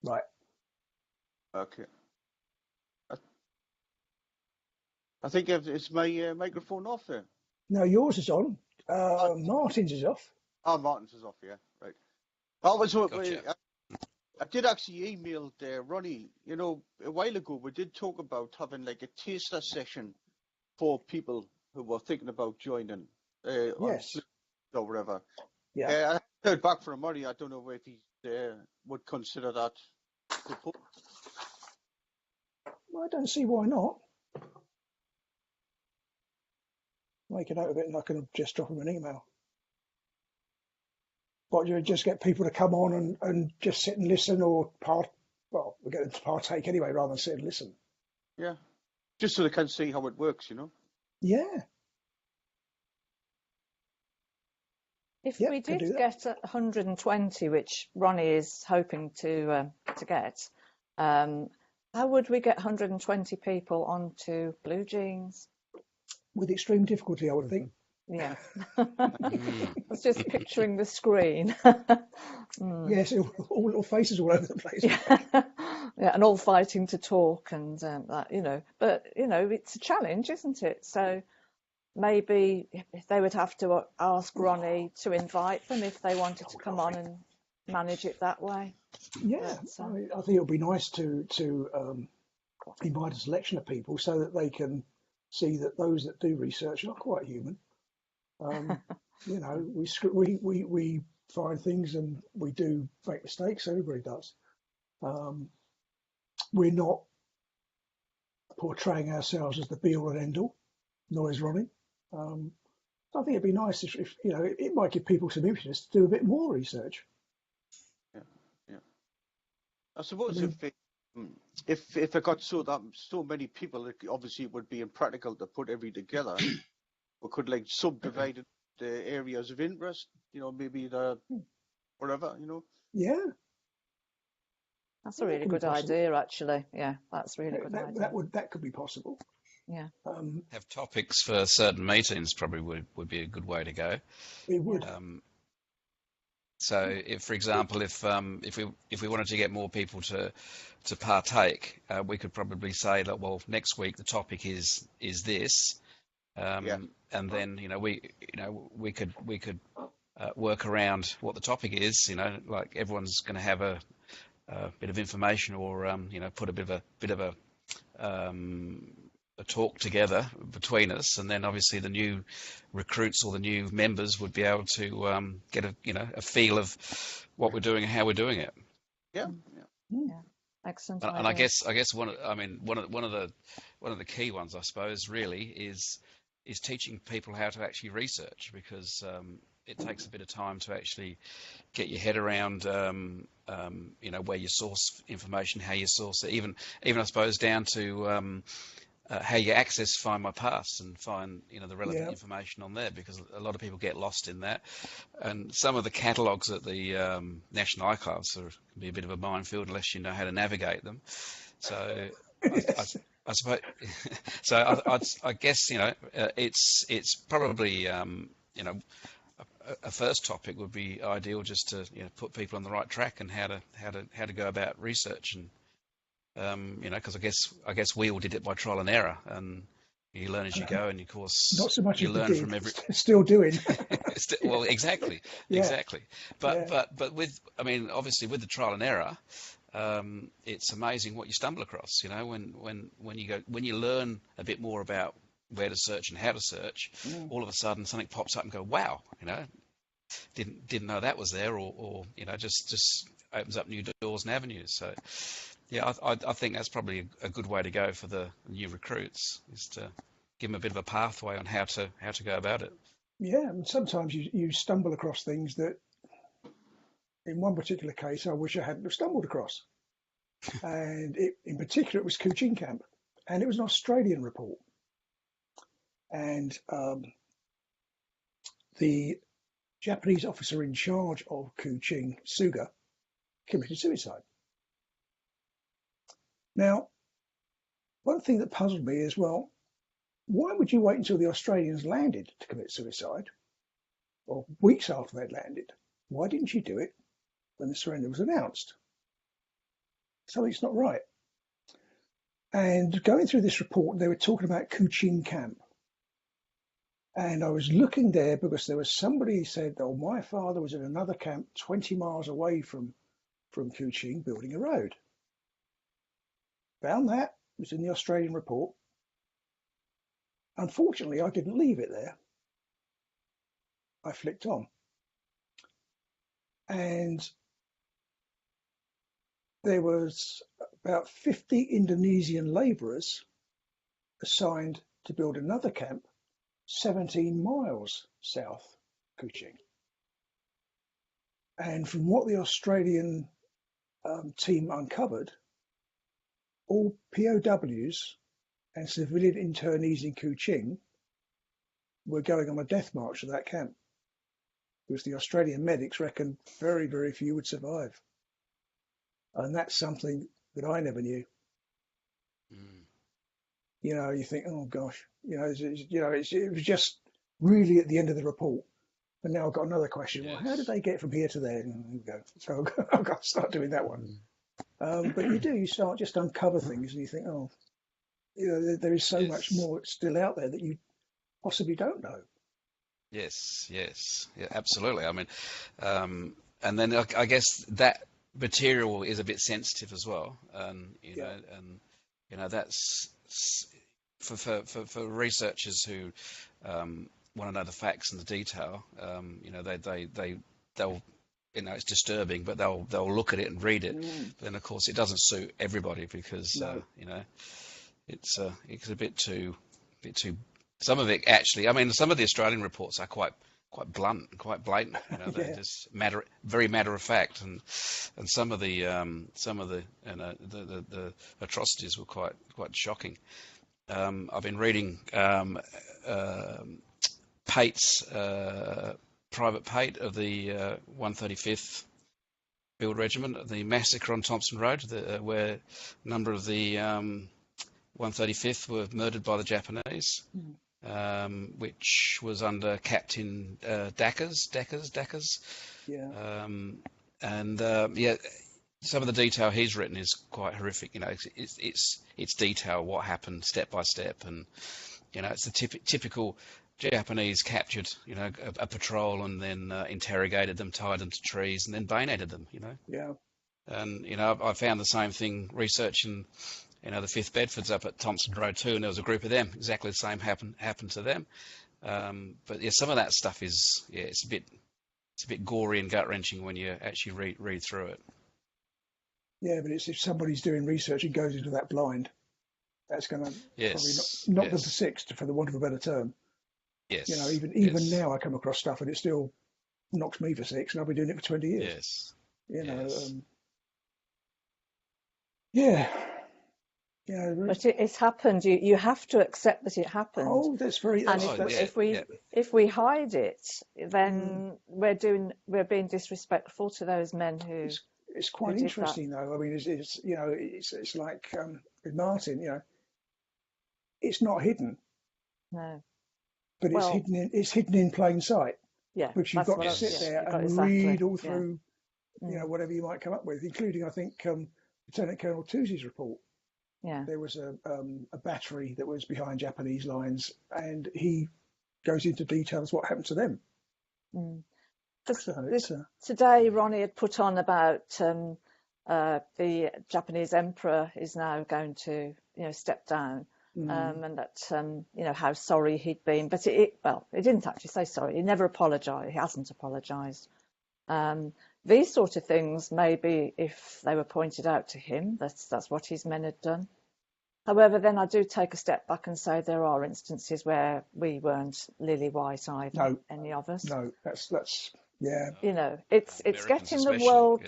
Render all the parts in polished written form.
Right. Okay. I think it's my microphone off there. No, yours is on. Martin's is off. Oh, Martin's is off, yeah. Right. Gotcha. I did actually email Ronnie, a while ago. We did talk about having like a taster session for people who were thinking about joining Yes. or whatever. Yeah. I heard back from Ronnie. I don't know if he would consider that. Well, I don't see why not. Make a note of it, and I can just drop him an email. But you just get people to come on and just sit and listen, or we get them to partake anyway, rather than sit and listen. Yeah, just so they can see how it works, Yeah. If we did get 120, which Ronnie is hoping to get, how would we get 120 people onto Blue Jeans? With extreme difficulty, I would think. Yeah. I was just picturing the screen. Yes, all little faces all over the place. Yeah, and all fighting to talk and that, But, it's a challenge, isn't it? So maybe they would have to ask Ronnie to invite them if they wanted to come on and manage it that way. Yeah, I think it would be nice to invite a selection of people so that they can see that those that do research are not quite human. We find things and we do make mistakes. Everybody does. We're not portraying ourselves as the be-all and end-all, nor is Ronnie. I think it'd be nice if it might give people some interest to do a bit more research. Yeah. I suppose if it got so many people, it obviously would be impractical to put everything together. We could subdivide the areas of interest, maybe the whatever, Yeah. That's a really good idea, actually. Yeah, that's really good idea. That could be possible. Yeah. Have topics for certain meetings probably would be a good way to go. It would. So, if, for example, if we wanted to get more people to partake, we could probably say that, well, next week the topic is this. And then we could work around what the topic is. Like everyone's going to have a bit of information, or put a bit of a talk together between us, and then obviously the new recruits or the new members would be able to get a feel of what we're doing and how we're doing it. Yeah. Excellent. And I guess one of the key ones, I suppose, really is teaching people how to actually research, because it takes a bit of time to actually get your head around where you source information, how you source it, even I suppose down to how you access Find My Past and find the relevant information on there, because a lot of people get lost in that, and some of the catalogues at the National Archives can be a bit of a minefield unless you know how to navigate them. So I suppose so. I guess it's probably a first topic would be ideal, just to put people on the right track and how to go about research, and because I guess we all did it by trial and error, and you learn as you go, and of course not so much you learn from every still doing. Well, exactly. But obviously with the trial and error, it's amazing what you stumble across. When you learn a bit more about where to search and how to search, all of a sudden something pops up and go, wow, didn't know that was there, or just opens up new doors and avenues. So yeah, I think that's probably a good way to go for the new recruits, is to give them a bit of a pathway on how to go about it. Yeah, and sometimes you stumble across things that, in one particular case, I wish I hadn't have stumbled across. And in particular, it was Kuching Camp, and it was an Australian report. And the Japanese officer in charge of Kuching, Suga, committed suicide. Now, one thing that puzzled me is, well, why would you wait until the Australians landed to commit suicide, or weeks after they'd landed? Why didn't you do it when the surrender was announced? something's not right. And going through this report, they were talking about Kuching Camp. And I was looking there because there was somebody who said, oh, my father was in another camp 20 miles away from Kuching building a road. Found that, it was in the Australian report. Unfortunately, I didn't leave it there. I flicked on. And there was about 50 Indonesian labourers assigned to build another camp 17 miles south Kuching. And from what the Australian team uncovered, all POWs and civilian internees in Kuching were going on a death march to that camp, because the Australian medics reckoned very, very few would survive. And that's something that I never knew. You know, you think, oh gosh, it was just really at the end of the report. And now I've got another question. Yes. Well, how did they get from here to there? And there we go. So I've got to start doing that one. But you start just uncover things, and you think, oh, there is so much more still out there that you possibly don't know. Yes, yeah, absolutely. I mean, and then I guess that material is a bit sensitive as well, that's for researchers who want to know the facts and the detail. They'll it's disturbing, but they'll look at it and read it. But then of course it doesn't suit everybody, because it's a bit too. Some of it actually, I mean, some of the Australian reports are quite blunt and quite blatant. They're just very matter of fact, and some of the the atrocities were quite shocking. I've been reading Pate's Private Pate of the 135th Field Regiment, the massacre on Thompson Road, where a number of the 135th were murdered by the Japanese. Which was under Captain Dackers. Some of the detail he's written is quite horrific. It's detail what happened step by step, and it's the typical Japanese captured a patrol and then interrogated them, tied them to trees, and then bayoneted them. And I found the same thing researching. The 5th Bedfords up at Thompson Road too, and there was a group of them. Exactly the same happened to them. But some of that stuff is it's a bit gory and gut wrenching when you actually read through it. Yeah, but it's if somebody's doing research and goes into that blind, that's going to probably knock them for six, for the want of a better term. Yes. Even now I come across stuff and it still knocks me for six, and I've been doing it for 20 years. Yes. But it's happened. You have to accept that it happened. Oh, that's very. And if we hide it, then we're being disrespectful to those men who. It's quite interesting, though. I mean, it's like with Martin. It's not hidden. No. But it's hidden in plain sight. Yeah. Which you've got to sit there and read all through. Whatever you might come up with, including I think Lieutenant Colonel Toozy's report. Yeah. There was a battery that was behind Japanese lines, and he goes into details what happened to them. Today, Ronnie had put on about the Japanese emperor is now going to step down, and that how sorry he'd been. But he didn't actually say sorry. He never apologised. He hasn't apologised. These sort of things, maybe if they were pointed out to him, that's what his men had done. However, then I do take a step back and say there are instances where we weren't lily white either, any of us. No, that's it's getting the world,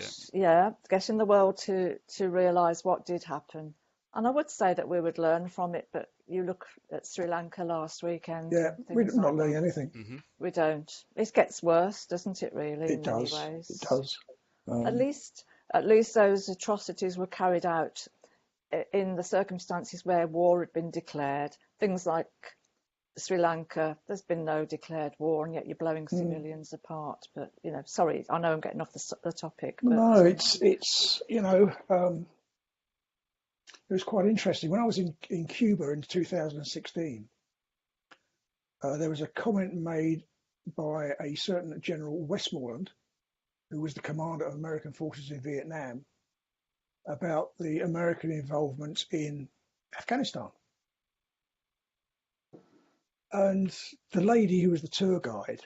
getting the world to realise what did happen. And I would say that we would learn from it, but you look at Sri Lanka last weekend. Yeah, we're not learning anything. Mm-hmm. We don't. It gets worse, doesn't it? Really, in many ways. It does. At least those atrocities were carried out in the circumstances where war had been declared. Things like Sri Lanka, there's been no declared war, and yet you're blowing civilians apart. But sorry, I know I'm getting off the topic. But, no, it's it was quite interesting. When I was in Cuba in 2016, there was a comment made by a certain General Westmoreland, who was the commander of American forces in Vietnam, about the American involvement in Afghanistan. And the lady who was the tour guide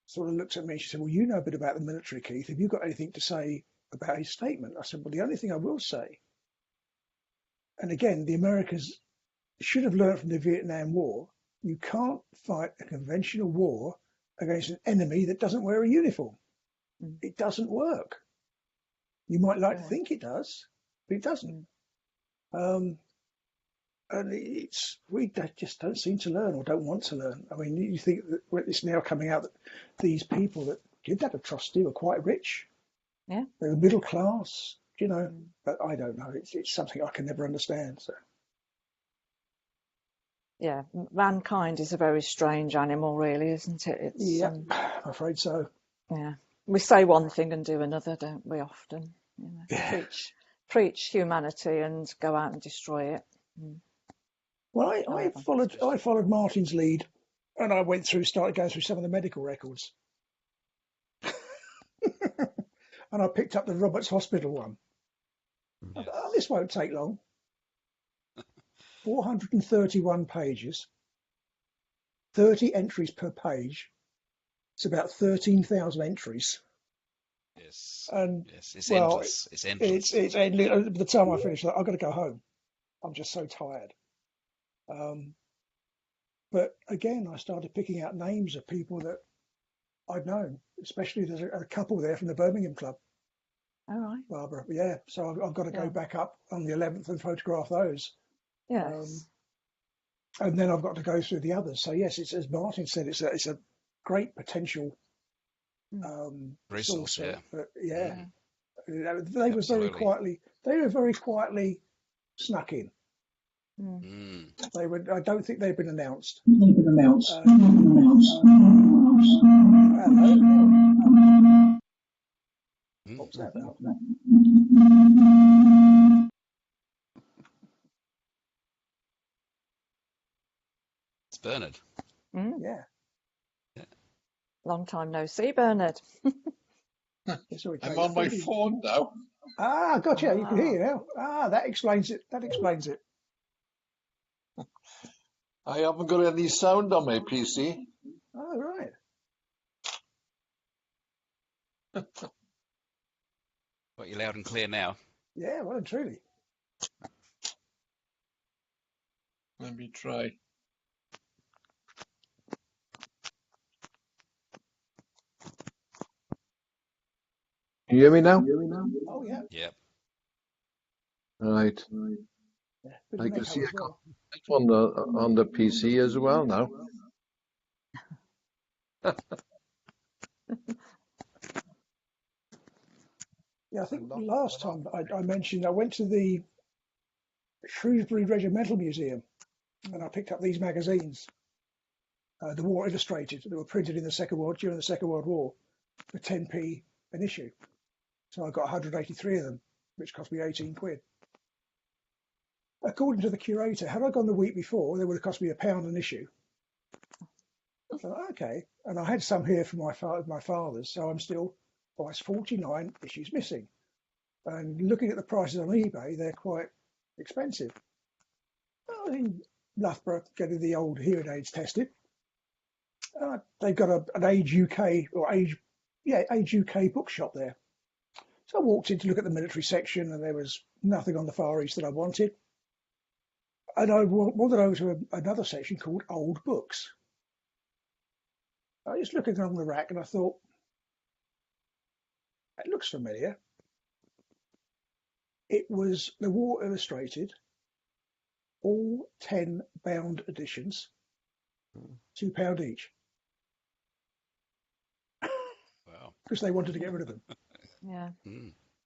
sort of looked at me and she said, well, you know a bit about the military, Keith. Have you got anything to say about his statement? I said, well, the only thing I will say, and again, the Americans should have learned from the Vietnam War, you can't fight a conventional war against an enemy that doesn't wear a uniform. It doesn't work. You might like to think it does, but it doesn't. And we just don't seem to learn or don't want to learn. I mean, you think that it's now coming out that these people that did that atrocity were quite rich. Yeah. They were middle class, you know, but I don't know. It's something I can never understand. So. Yeah, mankind is a very strange animal, really, isn't it? I'm afraid so. Yeah. We say one thing and do another, don't we, often? You know, Yeah. Preach humanity and go out and destroy it. Well, I followed Martin's lead, and I started going through some of the medical records, and I picked up the Roberts Hospital one. Yes. I thought, this won't take long. 431 pages, 30 entries per page. It's about 13,000 entries. Yes. And yes, it's endless. It's endless. It's endless. By the time I finish that, I've got to go home. I'm just so tired. But again, I started picking out names of people that I'd known, especially there's a couple there from the Birmingham Club. All right. Barbara, yeah. So I've got to go back up on the 11th and photograph those. Yes. And then I've got to go through the others. So yes, it's as Martin said, it's a great potential resource. Source, yeah. but yeah. They were very quietly snuck in. They were. I don't think they've been announced. What's that about? It's Bernard. Yeah. Long time no see, Bernard. I'm on my phone now. Gotcha. You can hear you now. That explains it. I haven't got any sound on my PC. Oh, right. Got you loud and clear now. Yeah, well and truly. Let me try. Can you hear me now? Oh, yeah. Yep. Right. Yeah, I can see it on the PC as well now. Yeah, I think last time I mentioned I went to the Shrewsbury Regimental Museum and I picked up these magazines, the War Illustrated, that were printed during the Second World War for 10p an issue. So I got 183 of them, which cost me 18 quid. According to the curator, had I gone the week before, they would have cost me £1 an issue. I thought, okay. And I had some here from my father's, so it's 49 issues missing. And looking at the prices on eBay, they're quite expensive. I was in Loughborough getting the old hearing aids tested. They've got an Age UK bookshop there. So I walked in to look at the military section, and there was nothing on the Far East that I wanted. And I wandered over to another section called Old Books. I was looking along the rack, and I thought, it looks familiar. It was the War Illustrated, all 10 bound editions, £2 each. Wow. Because they wanted to get rid of them. Yeah.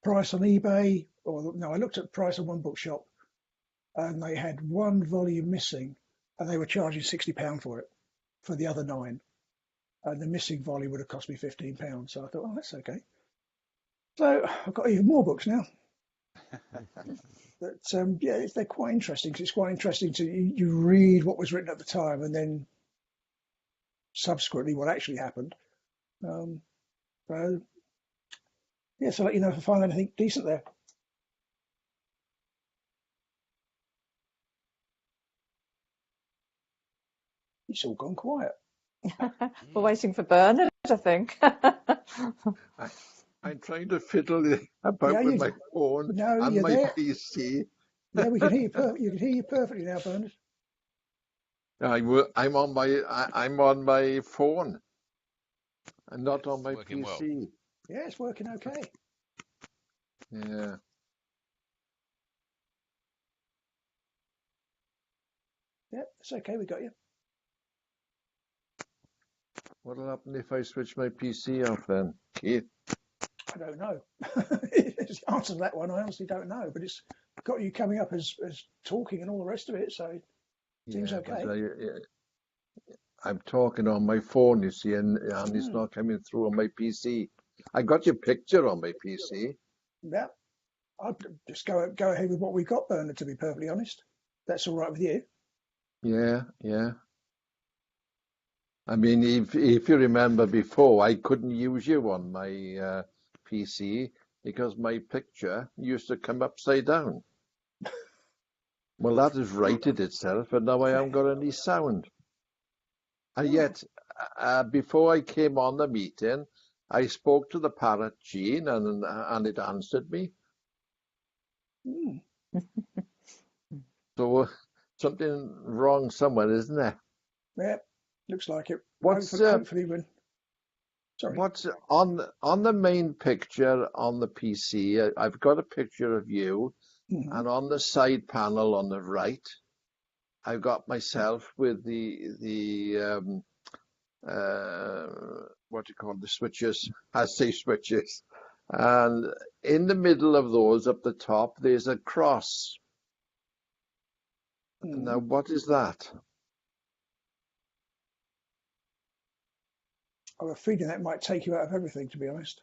Price on eBay, I looked at price on one bookshop, and they had one volume missing, and they were charging £60 for it, for the other 9. And the missing volume would have cost me £15. So I thought, that's okay. So I've got even more books now. But yeah, they're quite interesting. 'Cause it's quite interesting to you read what was written at the time and then subsequently what actually happened. So yeah, so let you know if I find anything decent there. It's all gone quiet. We're waiting for Bernard, I think. I'm trying to fiddle about Yeah, with my phone no, and you're my there. PC. Yeah, we can hear you. You can hear you perfectly now, Bernard. I'm on my phone and not on It's my working well. PC. Yeah, it's working okay. Yeah. Yeah, it's okay. We got you. What'll happen if I switch my PC off then, Keith? I don't know. It's the answer to that one, I honestly don't know. But it's got you coming up as talking and all the rest of it, so it seems Yeah, okay. but I'm talking on my phone, you see, and it's Mm. not coming through on my PC. I got your picture on my PC. Yeah, I'd just go ahead with what we've got, Bernard. To be perfectly honest, that's all right with you. Yeah, yeah. I mean, if you remember before, I couldn't use you on my PC because my picture used to come upside down. Well, that has righted itself, and now I haven't got any sound. And yet, before I came on the meeting, I spoke to the parrot gene, and it answered me. Mm. So something wrong somewhere, isn't there? Yeah, looks like it. What's Hopefully when. Sorry. what's on the main picture on the PC? I've got a picture of you, Mm-hmm. and on the side panel on the right, I've got myself with the what do you call the switches? I say switches, and in the middle of those, up the top, there's a cross. Mm-hmm. Now, what is that? I have a feeling that might take you out of everything, to be honest.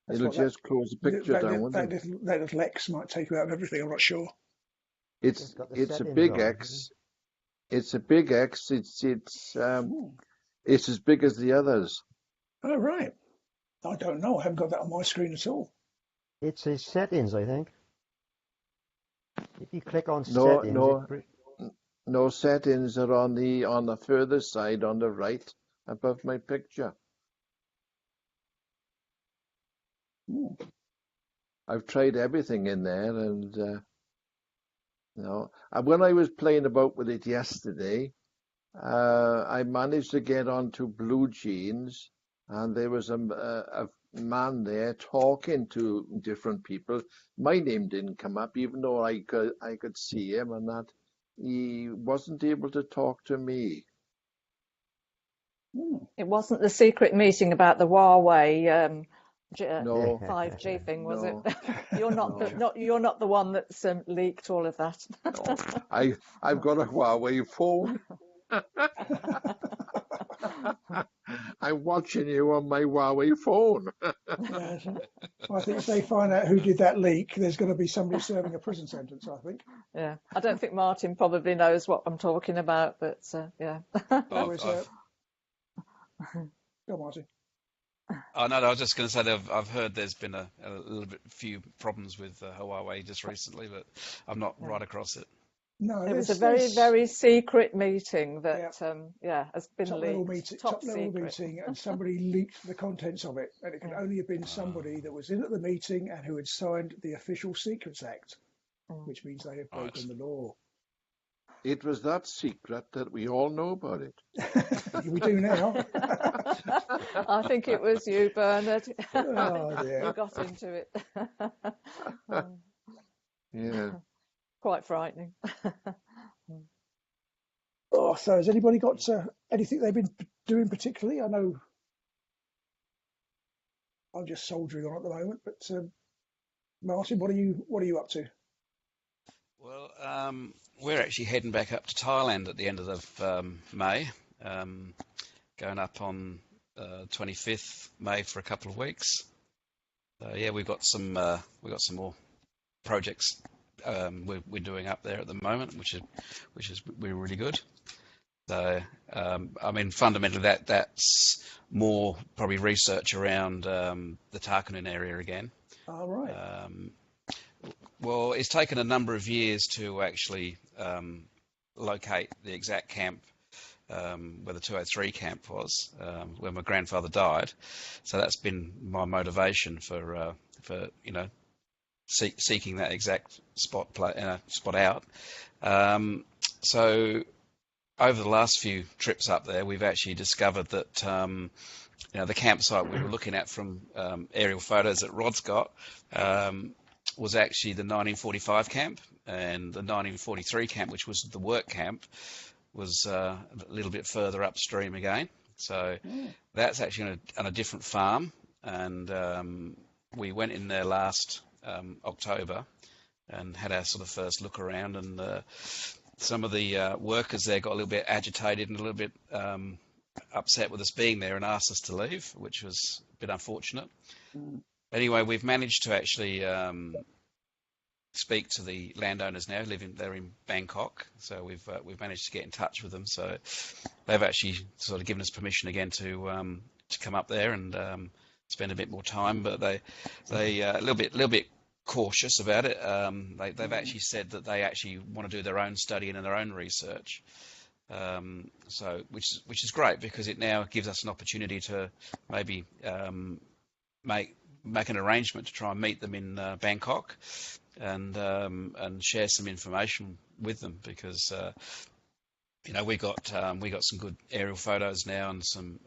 That's It'll what that just close the picture down, won't it? that little X might take you out of everything. I'm not sure. It's got the a settings big on, X. It's a big X. Mm. It's as big as the others. Oh right. I don't know. I haven't got that on my screen at all. It's a settings, I think. If you click on No, settings, no settings are on the further side on the right above my picture. Mm. I've tried everything in there, and no. And when I was playing about with it yesterday, I managed to get onto Blue Jeans, and there was a man there talking to different people. My name didn't come up, even though I could see him, and that he wasn't able to talk to me. Mm. It wasn't the secret meeting about the Huawei No, 5G thing, was no, it? You're not no, you're not the one that's leaked all of that. no. I've got a Huawei phone. I'm watching you on my Huawei phone. Yes. I think if they find out who did that leak, there's going to be somebody serving a prison sentence. I think. Yeah, I don't think Martin probably knows what I'm talking about, but yeah. Go, Martin. Oh no, I was just going to say that I've heard there's been a few problems with Huawei just recently, but I'm not right across it. No, it was a very, very secret meeting that has been top leaked. Top level meeting, and somebody leaked the contents of it, and it could only have been somebody that was in at the meeting and who had signed the Official Secrets Act, which means they have broken the law. It was that secret that we all know about it. We do now. I think it was you, Bernard. Oh, dear. You got into it. Yeah. Quite frightening. Oh, so has anybody got anything they've been doing particularly? I know I'm just soldiering on at the moment, but Martin, what are you up to? Well, we're actually heading back up to Thailand at the end of May, going up on 25th May for a couple of weeks. Yeah, we've got some more projects we're doing up there at the moment, which is really good. So I mean, fundamentally that's more probably research around the Tarkinen area again. All right. Well, it's taken a number of years to actually locate the exact camp where the 203 camp was, where my grandfather died. So that's been my motivation for seeking that exact spot out. So over the last few trips up there, we've actually discovered that the campsite we were looking at from aerial photos that Rod's got was actually the 1945 camp, and the 1943 camp, which was the work camp, was a little bit further upstream again. So that's actually on a different farm, and we went in there last October and had our sort of first look around, and some of the workers there got a little bit agitated and a little bit upset with us being there and asked us to leave, which was a bit unfortunate. Anyway, we've managed to actually speak to the landowners now, they're in Bangkok, so we've managed to get in touch with them. So they've actually sort of given us permission again to come up there and spend a bit more time, but they a little bit cautious about it. They've actually said that they actually want to do their own study and their own research. So which is great, because it now gives us an opportunity to maybe make an arrangement to try and meet them in Bangkok and share some information with them, because we got some good aerial photos now and some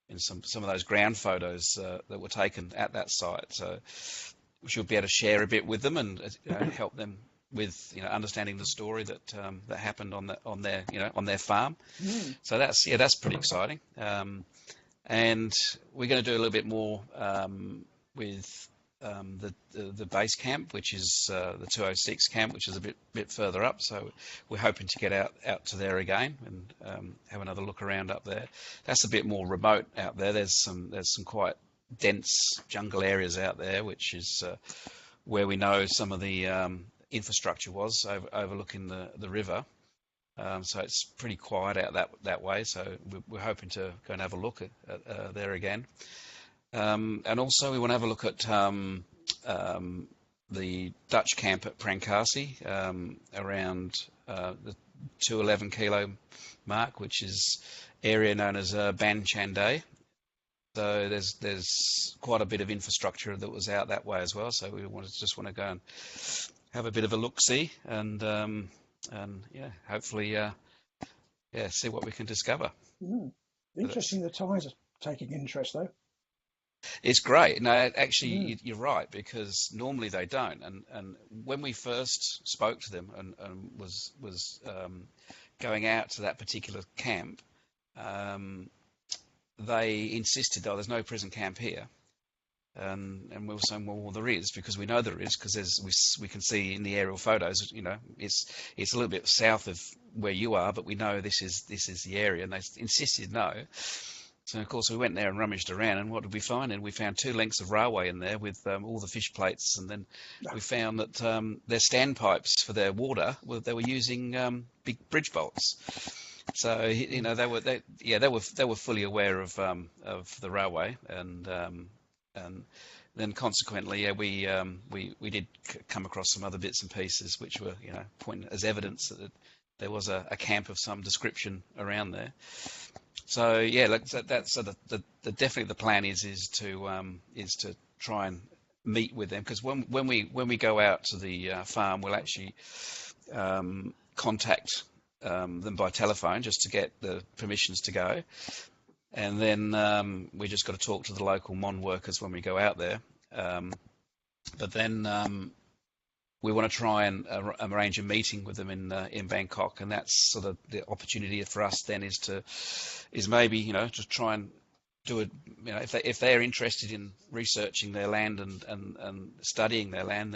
of those ground photos that were taken at that site. So we should be able to share a bit with them and help them with understanding the story that happened on their farm. So that's pretty exciting. And we're going to do a little bit more with the base camp, which is the 206 camp, which is a bit further up. So we're hoping to get out to there again and have another look around up there. That's a bit more remote out there. There's some quite dense jungle areas out there, which is where we know some of the infrastructure was overlooking the river. So it's pretty quiet out that way. So we're hoping to go and have a look at there again. And also we want to have a look at the Dutch camp at Prankasi around the 211 kilo mark, which is area known as Ban Chanday. So there's quite a bit of infrastructure that was out that way as well. So we just want to go and have a bit of a look-see and hopefully see what we can discover. Interesting. The Thais are taking interest, though. It's great. No, actually, you're right, because normally they don't. And when we first spoke to them and was going out to that particular camp, they insisted, there's no prison camp here. And we were saying, well, there is, because we know there is, because we can see in the aerial photos, it's a little bit south of where you are, but we know this is the area, and they insisted no. So of course we went there and rummaged around, and what did we find? And we found 2 lengths of railway in there with all the fish plates, and then we found that their standpipes for their water, they were using big bridge bolts. So they were fully aware of the railway, and then consequently, we did come across some other bits and pieces which were pointing as evidence that there was a camp of some description around there. So that's definitely the plan is to try and meet with them, because when we go out to the farm, we'll actually contact them by telephone just to get the permissions to go. And then we just got to talk to the local Mon workers when we go out there. But then we want to try and arrange a meeting with them in Bangkok, and that's sort of the opportunity for us then is maybe just try and do it. If they're interested in researching their land and studying their land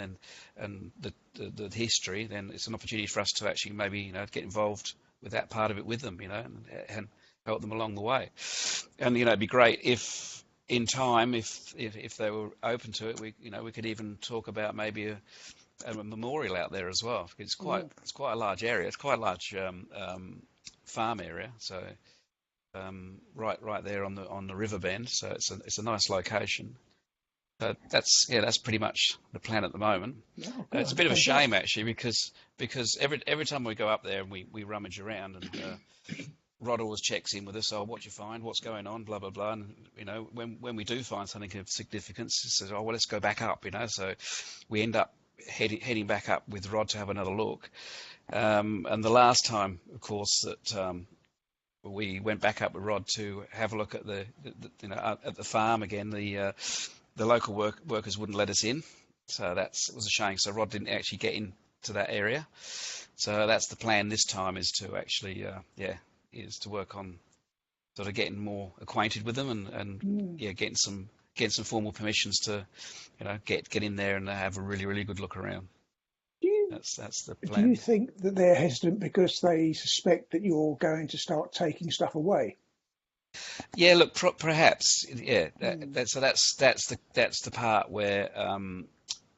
and the history, then it's an opportunity for us to actually maybe get involved with that part of it with them, and help them along the way. And it'd be great if in time, if they were open to it, we could even talk about maybe a memorial out there as well. It's quite a large area. It's quite a large farm area. So right there on the river bend. So it's a nice location. But that's pretty much the plan at the moment. Oh, It's a bit of a shame actually because every time we go up there and we rummage around and Rod always checks in with us. Oh, what you find? What's going on? Blah blah blah. And when we do find something of significance, he says, "Oh, well, let's go back up." So we end up heading back up with Rod to have another look. And the last time, of course, that we went back up with Rod to have a look at at the farm again, the local workers wouldn't let us in, so it was a shame. So Rod didn't actually get into that area. So that's the plan this time, is to actually is to work on sort of getting more acquainted with them and getting some formal permissions to get in there and have a really, really good look around. That's the plan. Do you think that they're hesitant because they suspect that you're going to start taking stuff away? Yeah, look, perhaps. Yeah, so that's the part where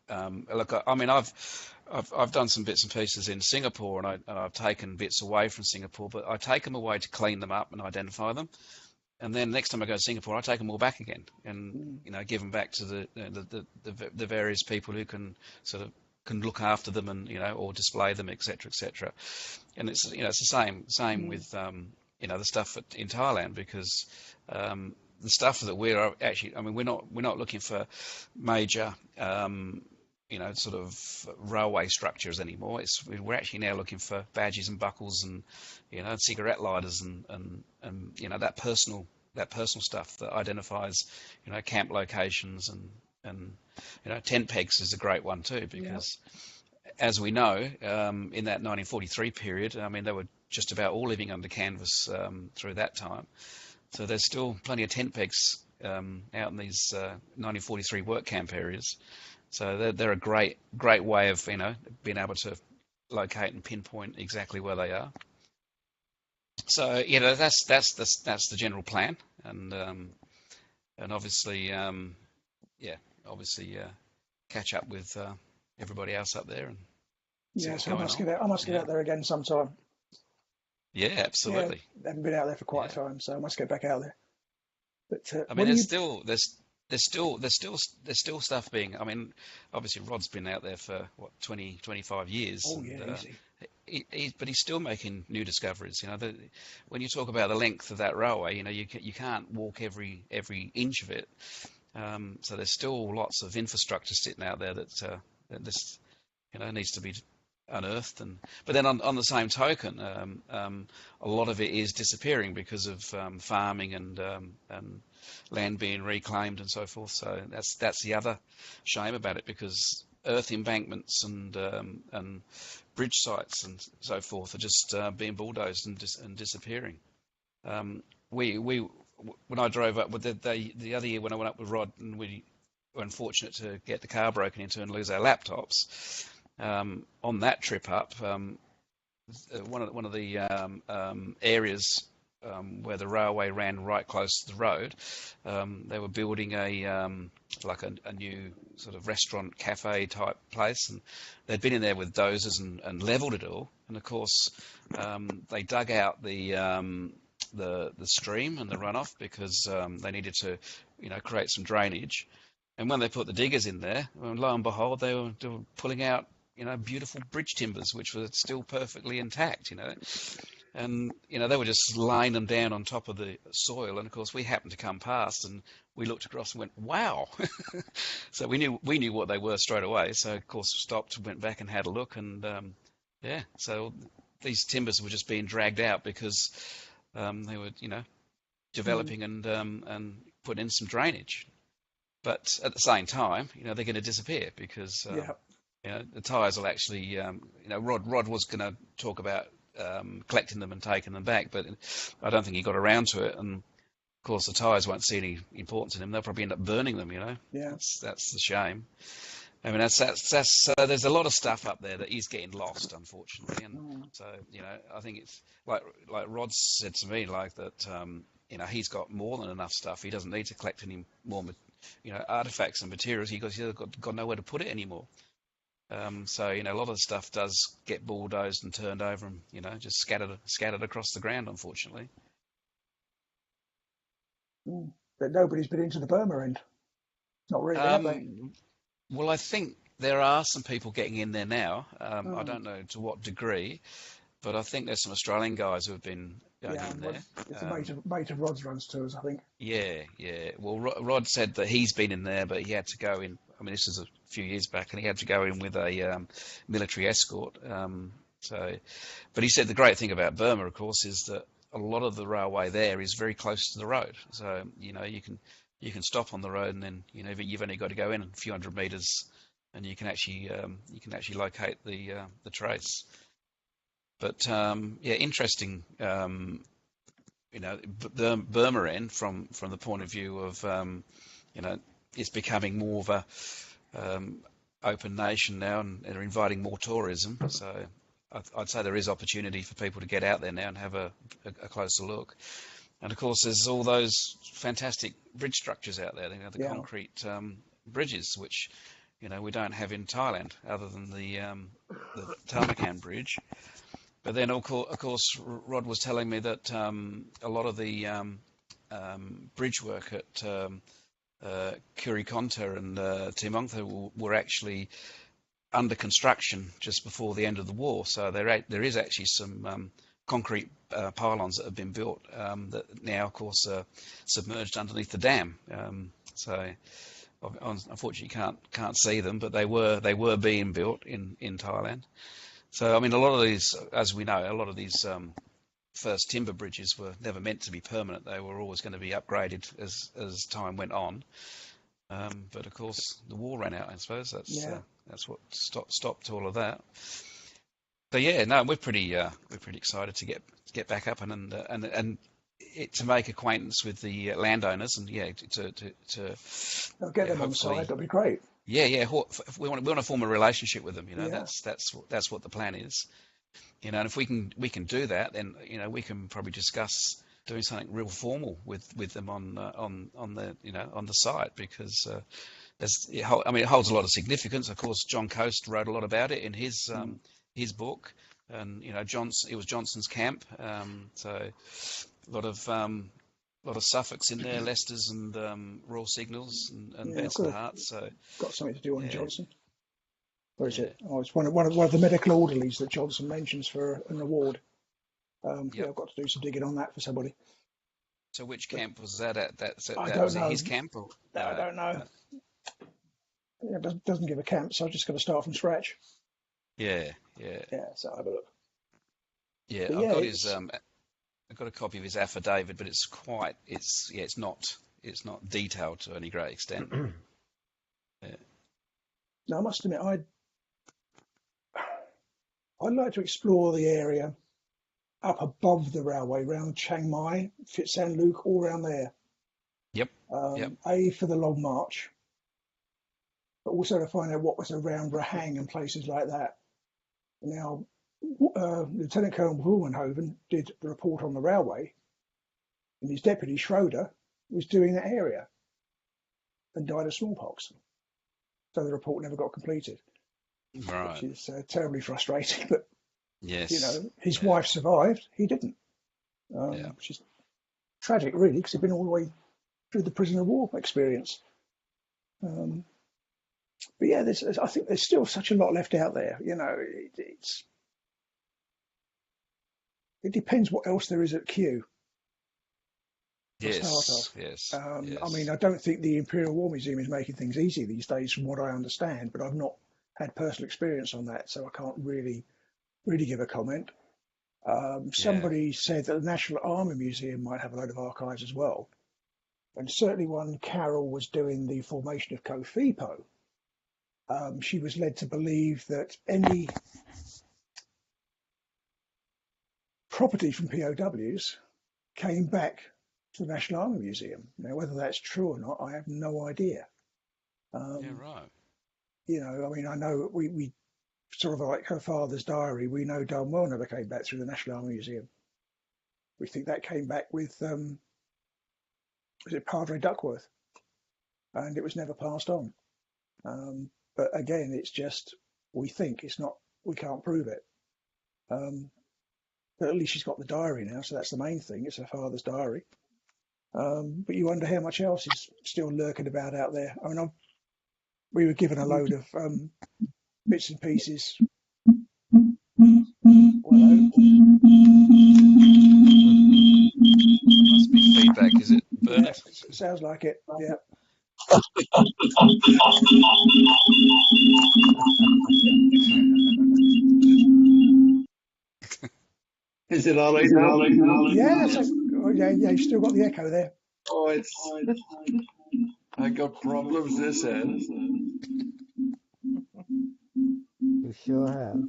look, I mean, I've done some bits and pieces in Singapore, and I've taken bits away from Singapore, but I take them away to clean them up and identify them, and then next time I go to Singapore, I take them all back again, and give them back to the various people who can look after them and or display them, etc., etc. And it's the same with the stuff in Thailand, because the stuff that we're actually, I mean, we're not looking for major sort of railway structures anymore. We're actually now looking for badges and buckles and cigarette lighters and that personal stuff that identifies camp locations and tent pegs is a great one too, because as we know, in that 1943 period, I mean, they were just about all living under canvas through that time. So there's still plenty of tent pegs out in these 1943 work camp areas. So they're a great way of being able to locate and pinpoint exactly where they are. So that's the general plan, and obviously catch up with everybody else up there and see what's going on. I must get out there again sometime. Yeah, absolutely. Yeah, I haven't been out there for quite a time, so I must get back out there. But I mean, there's still stuff being. I mean, obviously Rod's been out there for 20, 25 years. Oh yeah, easy. But he's still making new discoveries. When you talk about the length of that railway, you can't walk every inch of it. So there's still lots of infrastructure sitting out there that this needs to be unearthed. But then on the same token, a lot of it is disappearing because of farming and land being reclaimed and so forth. So that's the other shame about it, because earth embankments and bridge sites and so forth are just being bulldozed and disappearing. When I drove up with the other year when I went up with Rod, and we were unfortunate to get the car broken into and lose our laptops. On that trip up, one of the areas where the railway ran right close to the road, they were building a new sort of restaurant cafe type place, and they'd been in there with dozers and levelled it all. And of course, they dug out the stream and the runoff because they needed to create some drainage. And when they put the diggers in there, well, lo and behold, they were pulling out beautiful bridge timbers, which were still perfectly intact, and they were just laying them down on top of the soil. And of course, we happened to come past, and we looked across and went, "Wow!" So we knew what they were straight away. So of course, stopped, went back and had a look, and so these timbers were just being dragged out because they were developing and putting in some drainage. But at the same time, they're going to disappear because the tyres will actually, Rod was going to talk about collecting them and taking them back, but I don't think he got around to it. And of course, the tyres won't see any importance in them. They'll probably end up burning them. Yeah, that's the shame. I mean, that's there's a lot of stuff up there that is getting lost, unfortunately, and so I think it's like Rod said to me, like that, he's got more than enough stuff. He doesn't need to collect any more, artifacts and materials. He's got nowhere to put it anymore. So a lot of the stuff does get bulldozed and turned over, and just scattered across the ground, unfortunately. But nobody's been into the Burma end. Not really, have they? Well, I think there are some people getting in there now. I don't know to what degree, but I think there's some Australian guys who have been going in there. It's a mate of Rod's runs tours, I think. Yeah. Well, Rod said that he's been in there, but he had to go in. I mean, this was a few years back, and he had to go in with a military escort. But he said the great thing about Burma, of course, is that a lot of the railway there is very close to the road. So you can stop on the road, and then you've only got to go in a few hundred meters, and you can actually locate the trace. But interesting. The Burma end from the point of view of it's becoming more of a open nation now, and they're inviting more tourism. So I'd say there is opportunity for people to get out there now and have a closer look. And of course, there's all those fantastic bridge structures out there. The concrete bridges, which we don't have in Thailand, other than the Tamakan Bridge. But then, of course, Rod was telling me that a lot of the bridge work at Kurikonta and Timongtha were actually under construction just before the end of the war. So there is actually some concrete pylons that have been built that now, of course, are submerged underneath the dam. So unfortunately, you can't see them, but they were being built in Thailand. So I mean, a lot of these, as we know, a lot of these first timber bridges were never meant to be permanent. They were always going to be upgraded as time went on. But of course, the war ran out. I suppose that's what stopped all of that. So we're pretty excited to get back up and to make acquaintance with the landowners and to get them on side. That'd be great. Yeah. We want to form a relationship with them. That's what the plan is. And if we can do that, then we can probably discuss doing something real formal with them on the site, because it holds a lot of significance. Of course, John Coast wrote a lot about it in his book, and it was Johnson's camp, so a lot of Suffolks in there, Leicesters and Royal Signals and Benson Hearts. So got something to do on Johnson. Where is it? Oh, it's one of the medical orderlies that Johnson mentions for an award. I've got to do some digging on that for somebody. So which camp was that at? Was it his camp? Or? No, I don't know. It doesn't give a camp, so I've just got to start from scratch. Yeah. So I'll have a look. Yeah, I've got a copy of his affidavit, but it's not detailed to any great extent. Now I must admit, I'd like to explore the area up above the railway, around Chiang Mai, Phit San Luc, all around there. Yep. For the Long March, but also to find out what was around Rahang and places like that. Now, Lieutenant Colonel Vollenhoven did the report on the railway, and his deputy Schroeder was doing that area and died of smallpox. So the report never got completed, right. Which is terribly frustrating. But yes, his wife survived; he didn't, which is tragic, really, because he'd been all the way through the prisoner of war experience. But I think there's still such a lot left out there. It depends what else there is at Kew. Yes. I mean, I don't think the Imperial War Museum is making things easy these days, from what I understand. But I've not had personal experience on that, so I can't really give a comment. Somebody said that the National Army Museum might have a load of archives as well, and certainly when Carol was doing the formation of FEPOW, she was led to believe that any property from POWs came back to the National Army Museum. Now, whether that's true or not, I have no idea. Right. I mean, I know we sort of like her father's diary. We know Dunwell never came back through the National Army Museum. We think that came back with, was it Padre Duckworth? And it was never passed on. But again, it's just, we think, it's not, we can't prove it. But at least she's got the diary now, so that's the main thing. It's her father's diary. But you wonder how much else is still lurking about out there. I mean, we were given a load of bits and pieces. Hello. Must be feedback, is it, Bernard? Yeah, sounds like it. Yeah. Is it all right now? Yeah, you've still got the echo there. Oh, I got problems this end. You sure have.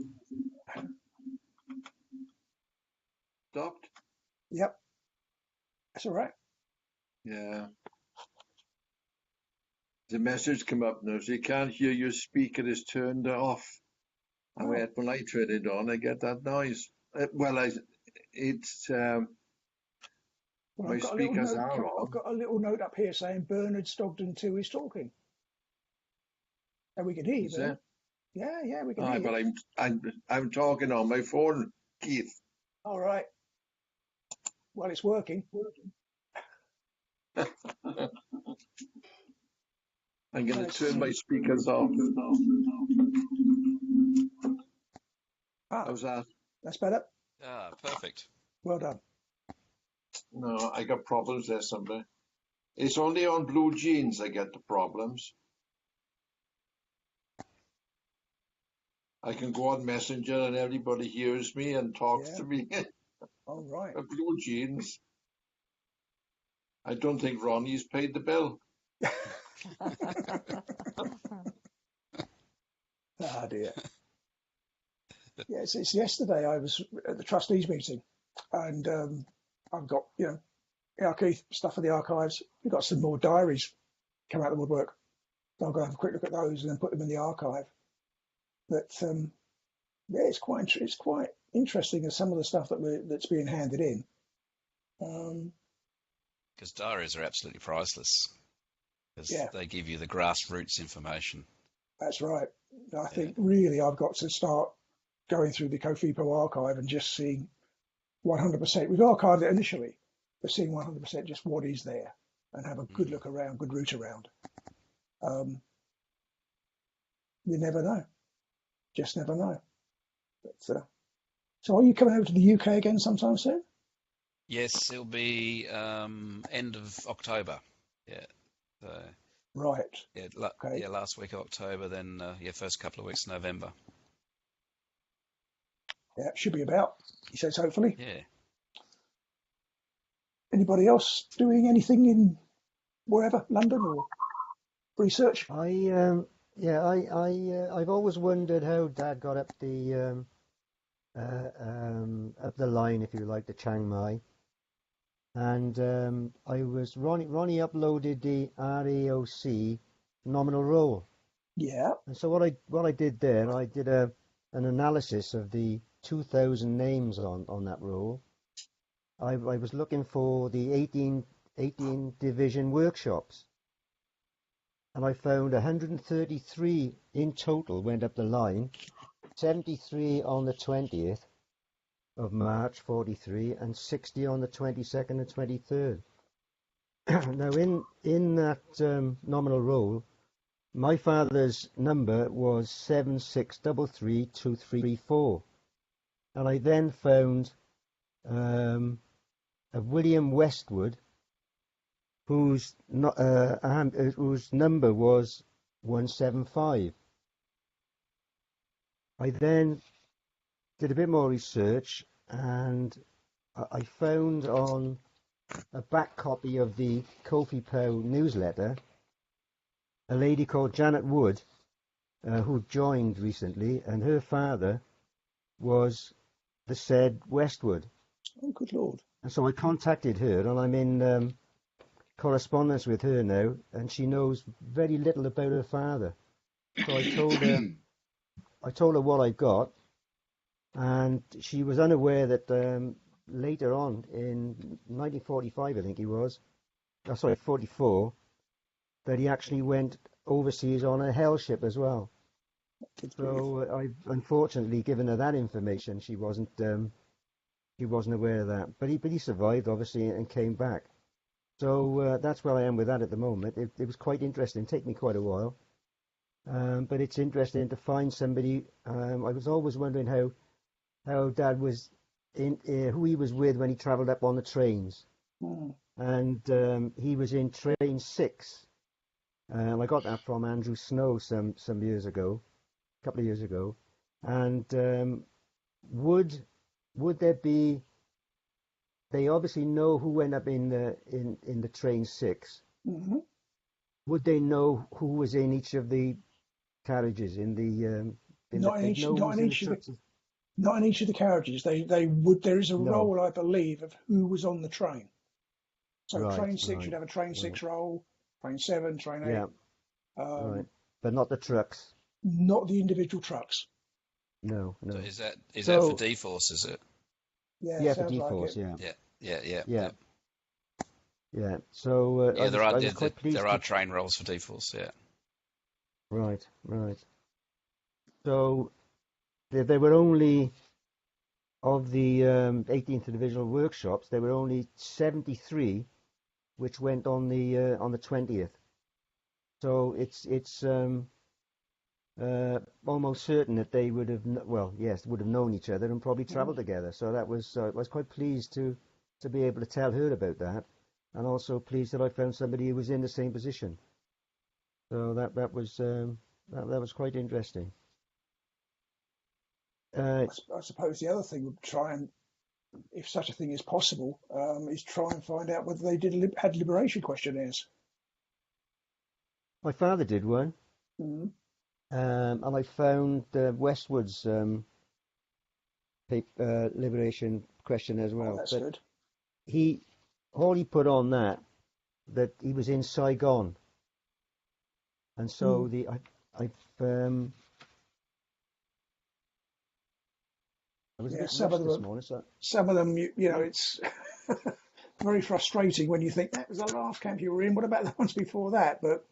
Stopped? Yep. That's all right. Yeah. The message come up now, so you can't hear your speaker is turned off. And when I turn it on, I get that noise. My speakers are on. I've got a little note up here saying Bernard Stogden 2 is talking. And we can hear you, Bernard. Yeah, we can hear you. But I'm talking on my phone, Keith. All right. Well, it's working. I'm going to turn my speakers off. How's that? That's better. Ah, perfect. Well done. No, I got problems there somewhere. It's only on Blue Jeans I get the problems. I can go on Messenger and everybody hears me and talks to me. All right. Blue Jeans. I don't think Ronnie's paid the bill. Ah, dear. Yes, it's yesterday I was at the trustees meeting, and I've got, Keith, stuff for the archives. We've got some more diaries come out of the woodwork. So I'll go have a quick look at those and then put them in the archive. But it's quite interesting as some of the stuff that's being handed in. Because diaries are absolutely priceless. Because they give you the grassroots information. That's right. I think really I've got to start going through the FEPOW archive and just seeing 100%. We've archived it initially, but seeing 100% just what is there and have a good look around, good route around. You never know. Just never know. But, so are you coming over to the UK again sometime soon? Yes, it'll be end of October. Yeah. So, right. Yeah, last week of October, then first couple of weeks of November. Yeah, it should be about. He says hopefully. Yeah. Anybody else doing anything in wherever, London or research? I've always wondered how Dad got up the line, if you like, to Chiang Mai. And Ronnie uploaded the RAOC nominal roll. Yeah. And so what I did there, I did an analysis of the 2,000 names on that roll. I was looking for the 18 division workshops. And I found 133 in total went up the line, 73 on the 20th of March 43 and 60 on the 22nd and 23rd. Now in that nominal roll, my father's number was 76332334, and I then found a William Westwood whose number was 175. I then did a bit more research, and I found on a back copy of the FEPOW newsletter a lady called Janet Wood, who joined recently, and her father was the said Westwood. Oh, good Lord. And so I contacted her, and I'm in correspondence with her now, and she knows very little about her father. So I told her what I got, and she was unaware that later on in 1945, I think he was, oh, sorry, 44, that he actually went overseas on a hell ship as well. Good grief. So I've unfortunately given her that information. She wasn't aware of that. But he survived obviously and came back. So that's where I am with that at the moment. It was quite interesting. It took me quite a while, but it's interesting to find somebody. I was always wondering how Dad was who he was with when he travelled up on the trains, and he was in Train 6. I got that from Andrew Snow some years ago, a couple of years ago. And would there be? They obviously know who went up in the Train 6. Mm-hmm. Would they know who was in each of the carriages Not in each of the carriages. They would. There is a No. role, I believe, of who was on the train. So Right, Train 6 right, should have a Train 6 role. Train 7, Train 8. Yeah, right. But not the trucks. Not the individual trucks. No. So is that So- for D-Force, is it? Yeah, Yeah, for sounds like D-Force, it. Yeah. Yeah. So Yeah, I was quite pleased. there are train rolls for D-Force, yeah. Right. So there were only, of the 18th Divisional workshops, there were only 73 which went on the 20th. So it's almost certain that they would have would have known each other and probably travelled together. So that was I was quite pleased to be able to tell her about that, and also pleased that I found somebody who was in the same position. So that was quite interesting. I suppose the other thing would try and, if such a thing is possible, is try and find out whether they had liberation questionnaires. My father did one. Mm-hmm. And I found Westwood's liberation question as well. Oh, that's but good. All he put on that he was in Saigon, and so I was a bit some rushed of this them. morning. So Some of them, you know, it's very frustrating when you think that was the last camp you were in. What about the ones before that? But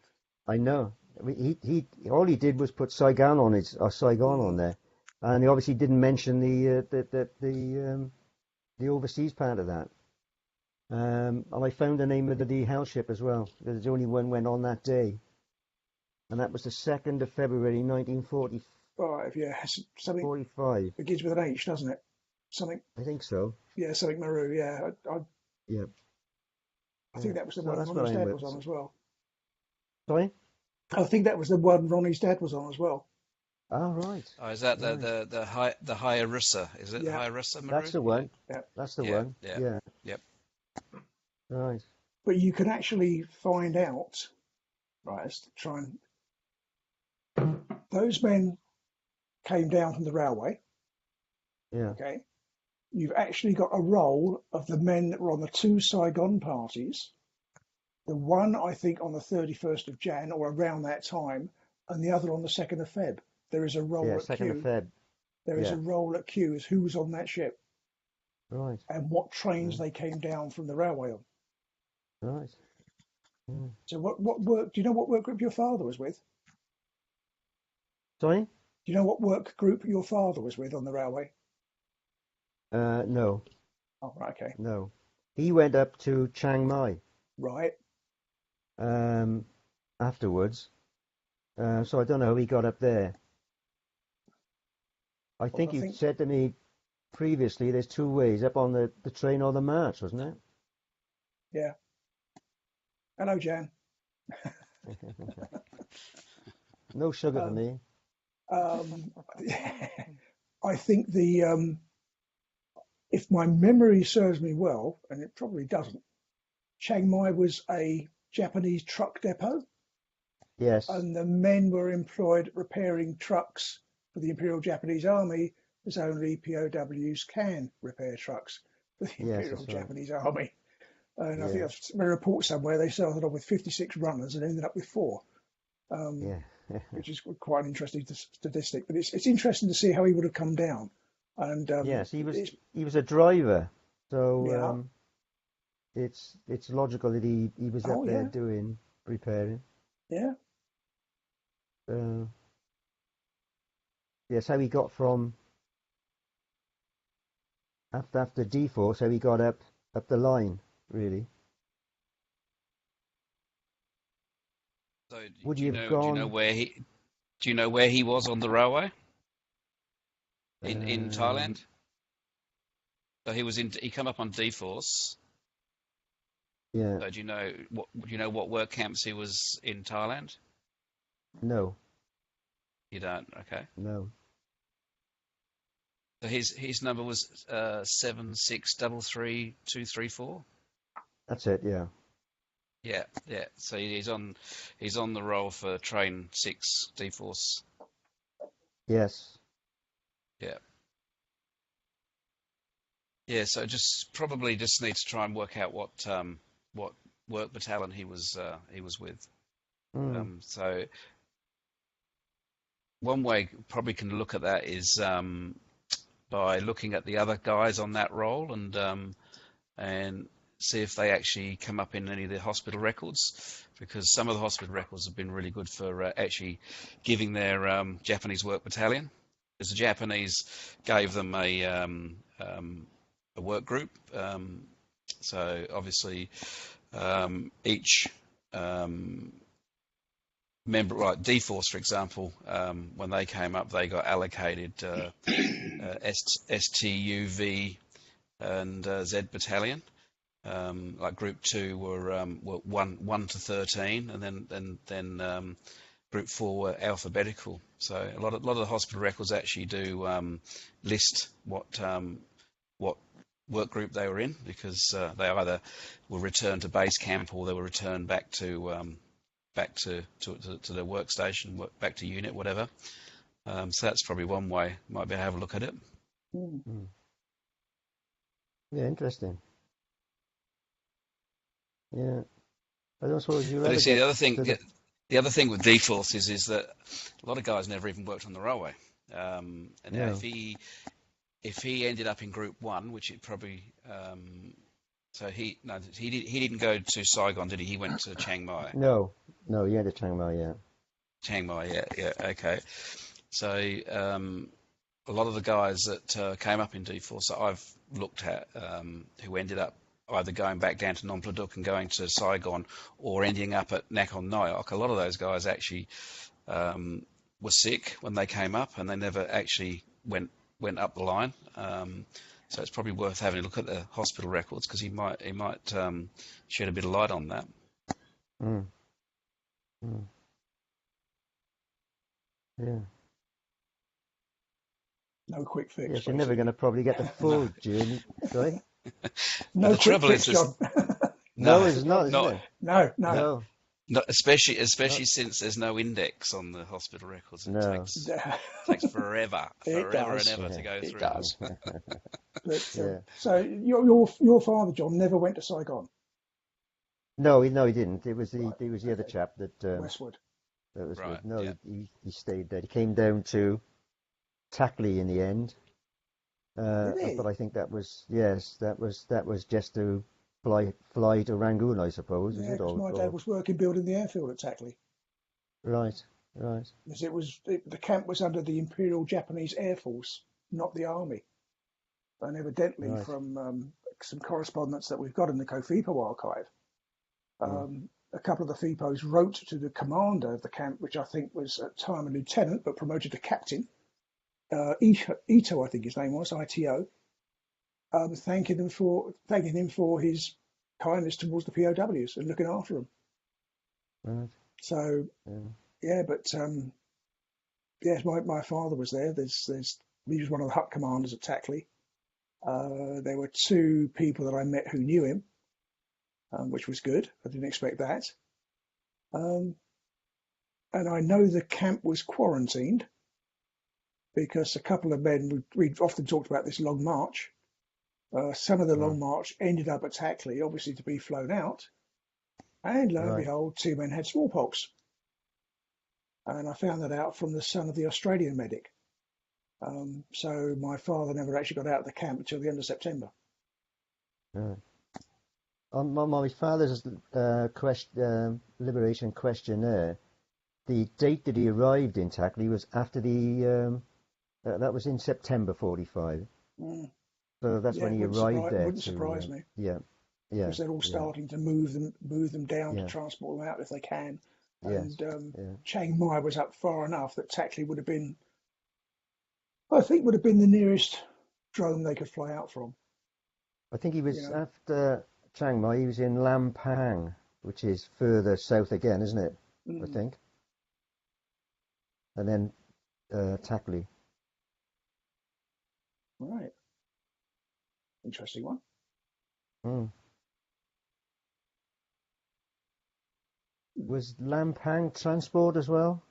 I know he all he did was put Saigon on on there, and he obviously didn't mention the overseas part of that. And I found the name of the hell ship as well. There's only one went on that day, and that was the 2nd of February 1945. yeah, something begins with an H, doesn't it? Something. I think so. Yeah, something Maru. Yeah, Yeah. I think that was the So one that's Ronnie's what I dad was. was on as well. Sorry? I think that was the one Ronnie's dad was on as well. Oh, right. Oh, is that Right. the Hyarussa? Is it Yeah. Hyarussa, Maru? That's the one. Yeah. That's the Yeah, one. yeah. Yeah. Yep. Right. But you can actually find out, right? Let's try and. Those men came down from the railway. Yeah. Okay. You've actually got a roll of the men that were on the 2 Saigon parties. The one, I think, on the 31st of Jan or around that time, and the other on the 2nd of Feb. There is a roll Yeah, at 2nd of Q. Feb. There is Yeah. a roll at Q as who was on that ship Right. and what trains they came down from the railway on. Right. Yeah. So what work? Do you know what work group your father was with? Sorry? Do you know what work group your father was with on the railway? No. Oh, right, okay. No. He went up to Chiang Mai Right. afterwards. So I don't know how he got up there. I think you said to me previously there's 2 ways, up on the train or the march, wasn't it? Yeah. Hello, Jan. No sugar for me. I think if my memory serves me well, and it probably doesn't, Chiang Mai was a Japanese truck depot. Yes. And the men were employed repairing trucks for the Imperial Japanese Army, as only POWs can repair trucks for the Imperial Japanese Army. And I think I've read a report somewhere they started off with 56 runners and ended up with 4. Yeah. which is quite an interesting statistic. But it's interesting to see how he would have come down. And Yes, he was a driver, yeah, so it's logical that he was up oh there yeah, repairing. yeah. So yes, how he got from after D-Force, how he got up the line, really. So Would do you you have know gone? where he was on the railway in Um, Thailand? So he come up on D-Force. yeah, So do you know what work camps he was in Thailand? no, You don't, okay. no. So his number was 7633234. That's it. Yeah. Yeah, yeah. So he's on the roll for train 6 D-Force. Yes. Yeah. Yeah, so probably just need to try and work out what work battalion he was with. Mm. So one way probably can look at that is by looking at the other guys on that roll and see if they actually come up in any of the hospital records, because some of the hospital records have been really good for actually giving their Japanese work battalion, because the Japanese gave them a work group. So obviously each member, like D-Force, for example, when they came up, they got allocated STUV and Z battalion. Like Group 2 were 1 to 13, and then Group 4 were alphabetical. So a lot of the hospital records actually do list what work group they were in, because they either were returned to base camp or they were returned back to their workstation, back to unit, whatever. So that's probably one way. Might be able to have a look at it. Mm. Mm. Yeah, interesting. Yeah, I don't suppose you But you ever see, get to the. the other thing with D-Force is that a lot of guys never even worked on the railway. And now No, if he ended up in Group 1, which it probably so he didn't go to Saigon, did he? He went to Chiang Mai. no, you had a Chiang Mai, yeah. Chiang Mai, yeah, okay. So a lot of the guys that came up in D-Force that I've looked at, who ended up either going back down to Nong Pladuk and going to Saigon, or ending up at Nakhon Nayok, a lot of those guys actually were sick when they came up, and they never actually went up the line. So it's probably worth having a look at the hospital records, because he might shed a bit of light on that. Mm. Mm. Yeah. No quick fix, Yes, you're never going to probably get the full journey. Sorry? No The quick trouble fix, is, John. No, it's not, isn't no, it? No. No, especially not, since there's no index on the hospital records. It no. takes forever It and does. ever Yeah, to go It through. does. But yeah. so your father, John, never went to Saigon, No, he didn't. It was the other okay, chap Westwood. that was Right, with. No, yeah. he stayed there. He came down to Tackley in the end. Did But he? I think that was just to fly to Rangoon, I suppose, is Yeah, it? because my dad Or was working building the airfield at Tackley. right, right. Because the camp was under the Imperial Japanese Air Force, not the Army. And evidently, Right. from some correspondence that we've got in the FEPOW archive, Mm. a couple of the FEPOs wrote to the commander of the camp, which I think was at the time a lieutenant but promoted to captain, Ito, I think his name was, ITO, thanking him for his kindness towards the POWs and looking after them. Right. So Yeah. yeah, but yes, my father was there. He was one of the hut commanders at Tackley. There were two people that I met who knew him, which was good. I didn't expect that. And I know the camp was quarantined because a couple of men, we'd often talked about this long march. Some of the long Right. march ended up at Tackley, obviously to be flown out. And lo and Right. behold, two men had smallpox. And I found that out from the son of the Australian medic. So my father never actually got out of the camp until the end of September. Right. On my father's liberation questionnaire, the date that he arrived in Tackley was after the that was in September 45. Mm. So that's Yeah, when he arrived there. wouldn't surprise me. Yeah, because they're all starting to move them down to transport them out if they can. And Chiang Mai was up far enough that Tackley would have been, I think, would have been the nearest drone they could fly out from. I think he was after Chiang Mai. He was in Lampang, which is further south again, isn't it? I think. And then Tackley. Right. Interesting one. Mm. Was Lampang transport as well?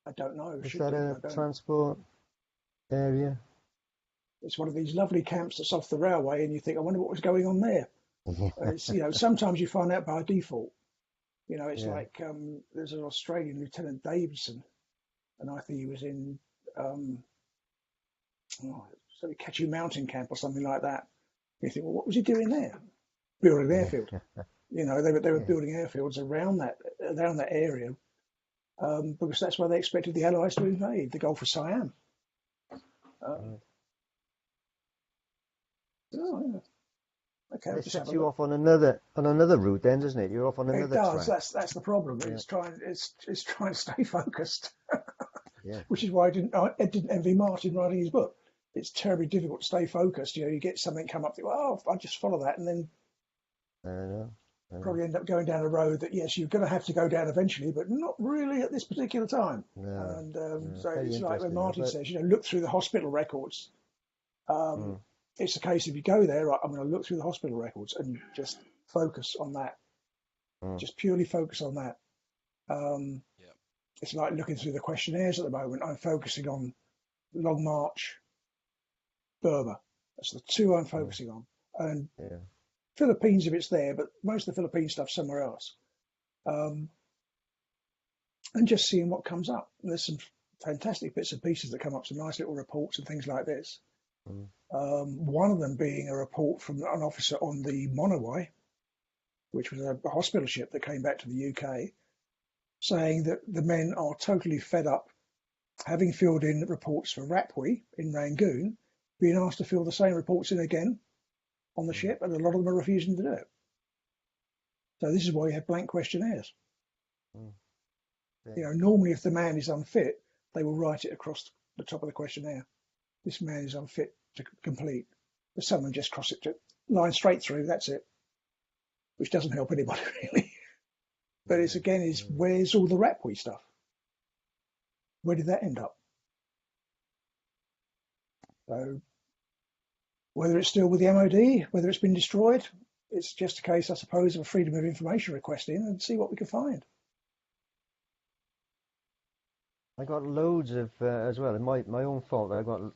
I don't know. Is that a transport area? It's one of these lovely camps that's off the railway, and you think, I wonder what was going on there. It's, sometimes you find out by default. It's like there's an Australian Lieutenant Davidson, and I think he was in Catchy Mountain Camp or something like that. You think, well, what was he doing there? Building an airfield. They were building airfields around that area because that's where they expected the Allies to invade, the Gulf of Siam. Okay, it sets you off on another route, then, doesn't it? You're off on another track. It does. That's the problem. It's trying to stay focused. Which is why I didn't envy Martin writing his book. It's terribly difficult to stay focused. You get something come up, think, well, I'll just follow that, and then probably end up going down a road that, yes, you're going to have to go down eventually, but not really at this particular time. And so it's like when Martin says, look through the hospital records. It's a case if you go there, right, I'm going to look through the hospital records and just focus on that. Just purely focus on that. It's like looking through the questionnaires at the moment. I'm focusing on Long March, Burma. That's the two I'm focusing on. And Philippines, if it's there, but most of the Philippine stuff somewhere else. And just seeing what comes up. There's some fantastic bits and pieces that come up, some nice little reports and things like this. One of them being a report from an officer on the Monowai, which was a hospital ship that came back to the UK, saying that the men are totally fed up, having filled in reports for Rapwi in Rangoon, being asked to fill the same reports in again on the ship, and a lot of them are refusing to do it. So this is why you have blank questionnaires. Normally if the man is unfit, they will write it across the top of the questionnaire. This man is unfit to complete. But some of them just cross it to line straight through, that's it. Which doesn't help anybody really. But it's where's all the Rapwi stuff? Where did that end up? So whether it's still with the MOD, whether it's been destroyed, it's just a case, I suppose, of a freedom of information request in and see what we can find. I got loads of, as well, my own fault, I got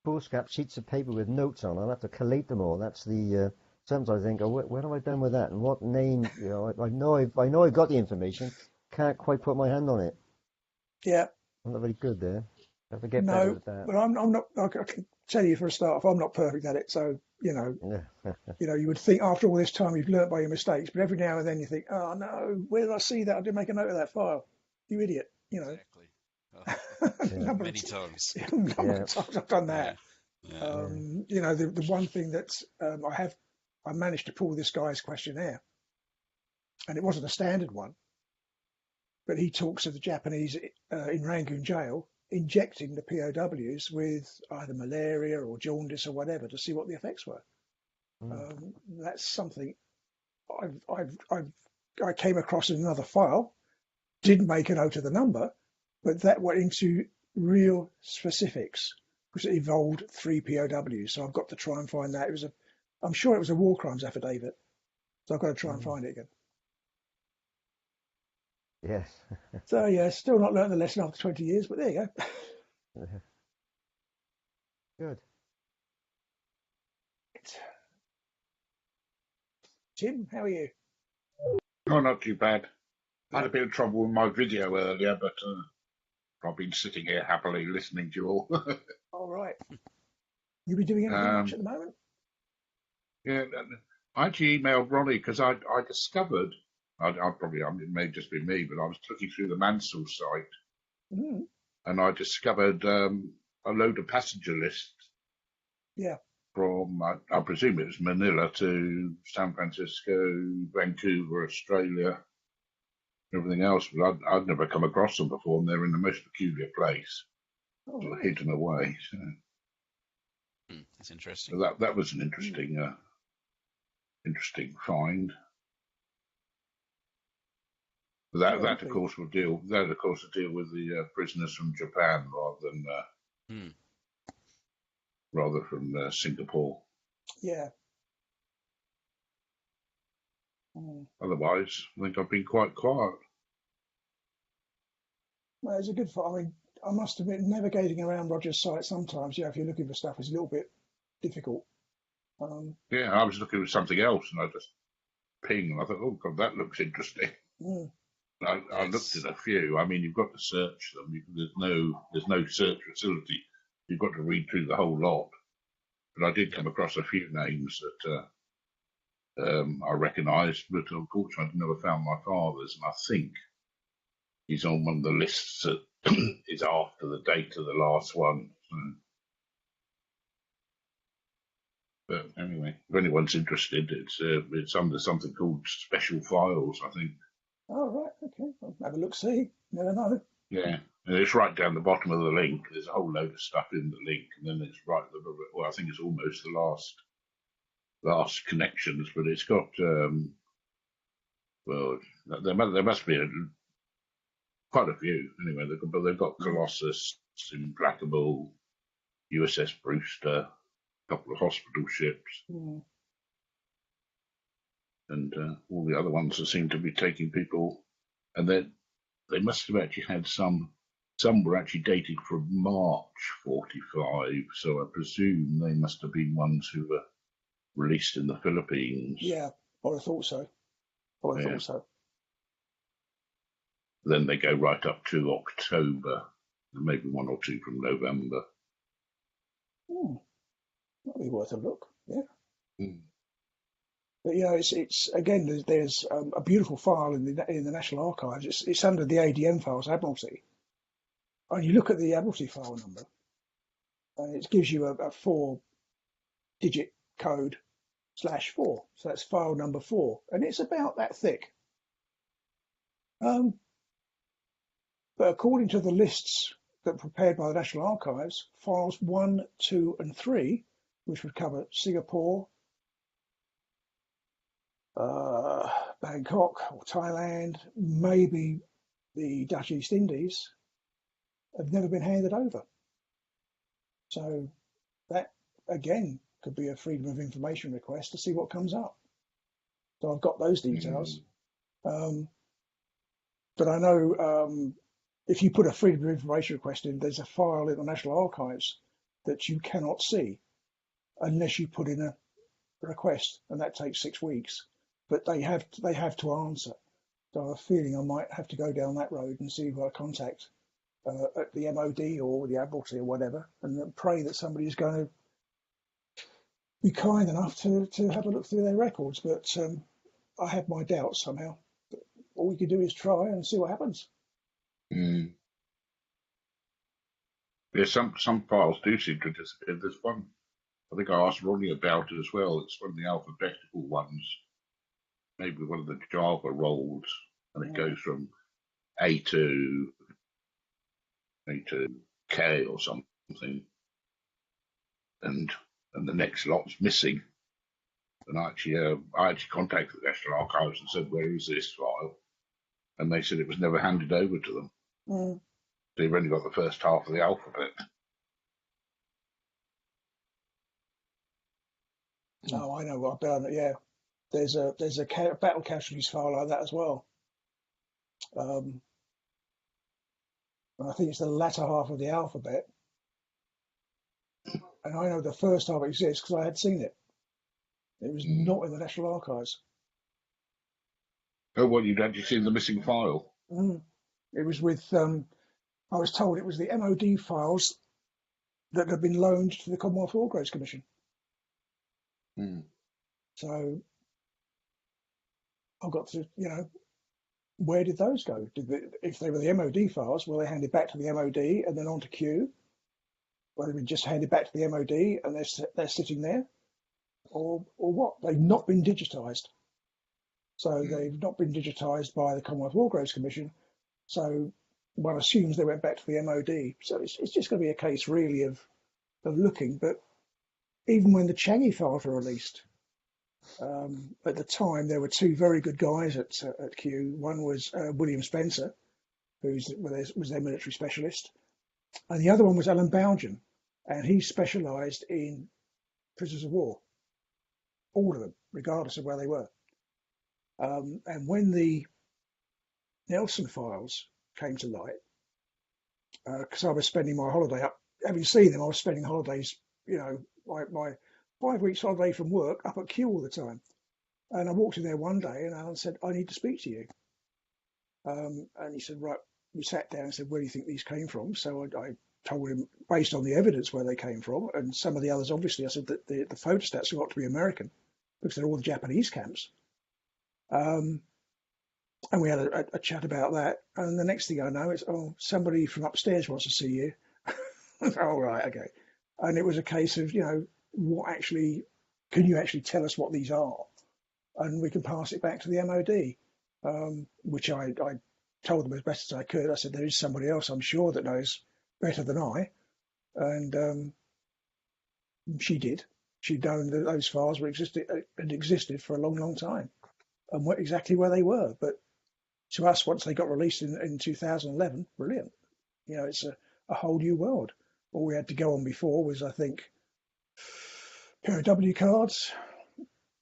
foolscap sheets of paper with notes on. I'll have to collate them all. That's the, sometimes I think, what have I done with that? And what name, I know I've got the information, can't quite put my hand on it. Yeah. I'm not very good there. I have to get better at that. But I'm not, I can tell you for a start, I'm not perfect at it. So, you would think after all this time you've learnt by your mistakes, but every now and then you think, oh no, where did I see that? I didn't make a note of that file. You idiot. Exactly. Many times. Number of times I've done that. The one thing that I managed to pull this guy's questionnaire, and it wasn't a standard one, but he talks of the Japanese in Rangoon jail injecting the POWs with either malaria or jaundice or whatever to see what the effects were. That's something I came across in another file. Didn't make a note of the number, but that went into real specifics because it involved 3 POWs. So I've got to try and find that. I'm sure it was a war crimes affidavit. So I've got to try and find it again. Yes. So yeah, still not learned the lesson after 20 years, but there you go. Good. Tim, how are you? Oh, not too bad. I had a bit of trouble with my video earlier, but I've been sitting here happily listening to you all. All right. You be doing anything much at the moment? Yeah, I actually emailed Ronnie because I discovered, it may have just been me, but I was looking through the Mansell site Mm. and I discovered a load of passenger lists. Yeah. From, I presume it was Manila to San Francisco, Vancouver, Australia, everything else. But I'd never come across them before, and they're in the most peculiar place, sort of hidden away. So. That's interesting. So that was an interesting find. That of course will deal with the prisoners from Japan rather from Singapore. Yeah. Otherwise, I think I've been quite quiet. Well, it's a good find. I mean, I must admit, navigating around Roger's site sometimes, if you're looking for stuff, is a little bit difficult. Yeah, I was looking for something else, and I just ping, and I thought, oh God, that looks interesting. I looked at a few. I mean, you've got to search them. There's no search facility. You've got to read through the whole lot. But I did come across a few names that I recognised, but unfortunately, I never found my father's, and I think he's on one of the lists that is after the date of the last one. So. But anyway, if anyone's interested, it's under something called Special Files, I think. Oh, right, okay. I'll have a look, see. Never know. Yeah, and it's right down the bottom of the link. There's a whole load of stuff in the link, and then it's right at the, well, I think it's almost the last connections, but it's got, well, there must be quite a few. Anyway, they've got Colossus, Implacable, USS Brewster, a couple of hospital ships, and all the other ones that seem to be taking people. And then they must have actually had some were actually dated from March 45, so I presume they must have been ones who were released in the Philippines. Yeah, I would have thought so. Thought so. Then they go right up to October, and maybe one or two from November. That'd be worth a look, yeah. But it's again, there's a beautiful file in the National Archives. It's under the ADM files, Admiralty, and you look at the Admiralty file number, and it gives you a 4-digit code /4. So that's file number 4, and it's about that thick. But according to the lists that were prepared by the National Archives, files 1, 2, and 3, which would cover Singapore, Bangkok or Thailand, maybe the Dutch East Indies, have never been handed over. So that, again, could be a Freedom of Information request to see what comes up. So I've got those details. But I know if you put a Freedom of Information request in, there's a file in the National Archives that you cannot see unless you put in a request, and that takes 6 weeks. But they have to answer. So I have a feeling I might have to go down that road and see who I contact at the MOD or the Admiralty or whatever, and pray that somebody's going to be kind enough to have a look through their records. But I have my doubts somehow. But all we can do is try and see what happens. Yeah, some files do seem to disappear. There's one, I think I asked Ronnie about it as well. It's one of the alphabetical ones, maybe one of the Java roles, and it goes from A to K or something, and the next lot's missing. And I actually contacted the National Archives and said, "Where is this file?" And they said it was never handed over to them. So you've only got the first half of the alphabet. Oh, I know what I've done. Yeah, there's a battle casualties file like that as well. And I think it's the latter half of the alphabet. And I know the first half exists because I had seen it. It was not in the National Archives. Oh, well, you'd actually seen the missing file. Mm. It was with, I was told it was the MOD files that had been loaned to the Commonwealth War Graves Commission. Hmm. So I've got to, where did those go? If they were the MOD files, were they handed back to the MOD and then on to Q? Or they've been just handed back to the MOD and they're sitting there? Or what? They've not been digitised. So they've not been digitised by the Commonwealth War Graves Commission. So one assumes they went back to the MOD. So it's just going to be a case really of looking. But even when the Changi files were released, at the time there were two very good guys at Q. One was William Spencer, was their military specialist, and the other one was Alan Bougen, and he specialised in prisoners of war, all of them, regardless of where they were. And when the Nelson files came to light, because I was spending my holiday up, having seen them, I was spending holidays, my 5 weeks holiday from work up at Kew all the time. And I walked in there one day and Alan said, I need to speak to you. And he said, right, we sat down and said, where do you think these came from? So I told him, based on the evidence, where they came from. And some of the others, obviously, I said that the photostats have got to be American because they're all the Japanese camps. And we had a chat about that. And the next thing I know, it's, somebody from upstairs wants to see you. Oh, right, okay. And it was a case of, what actually, can you actually tell us what these are? And we can pass it back to the MOD, which I told them as best as I could. I said, there is somebody else, I'm sure, that knows better than I. And she did. She'd known that those files had existed for a long, long time and exactly where they were. But to us, once they got released in 2011, brilliant. It's a whole new world. All we had to go on before was, I think, POW cards,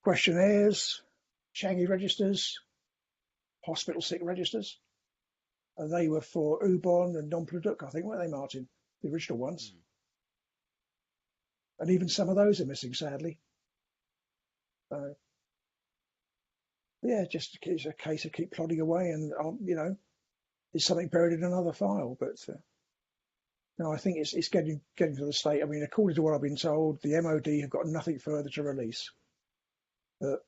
questionnaires, Changi registers, hospital sick registers. And they were for Ubon and non-product, I think, weren't they, Martin? The original ones. And even some of those are missing, sadly. Yeah, just it's a case of keep plodding away and, there's something buried in another file. But no, I think it's getting to the state. I mean, according to what I've been told, the MOD have got nothing further to release. But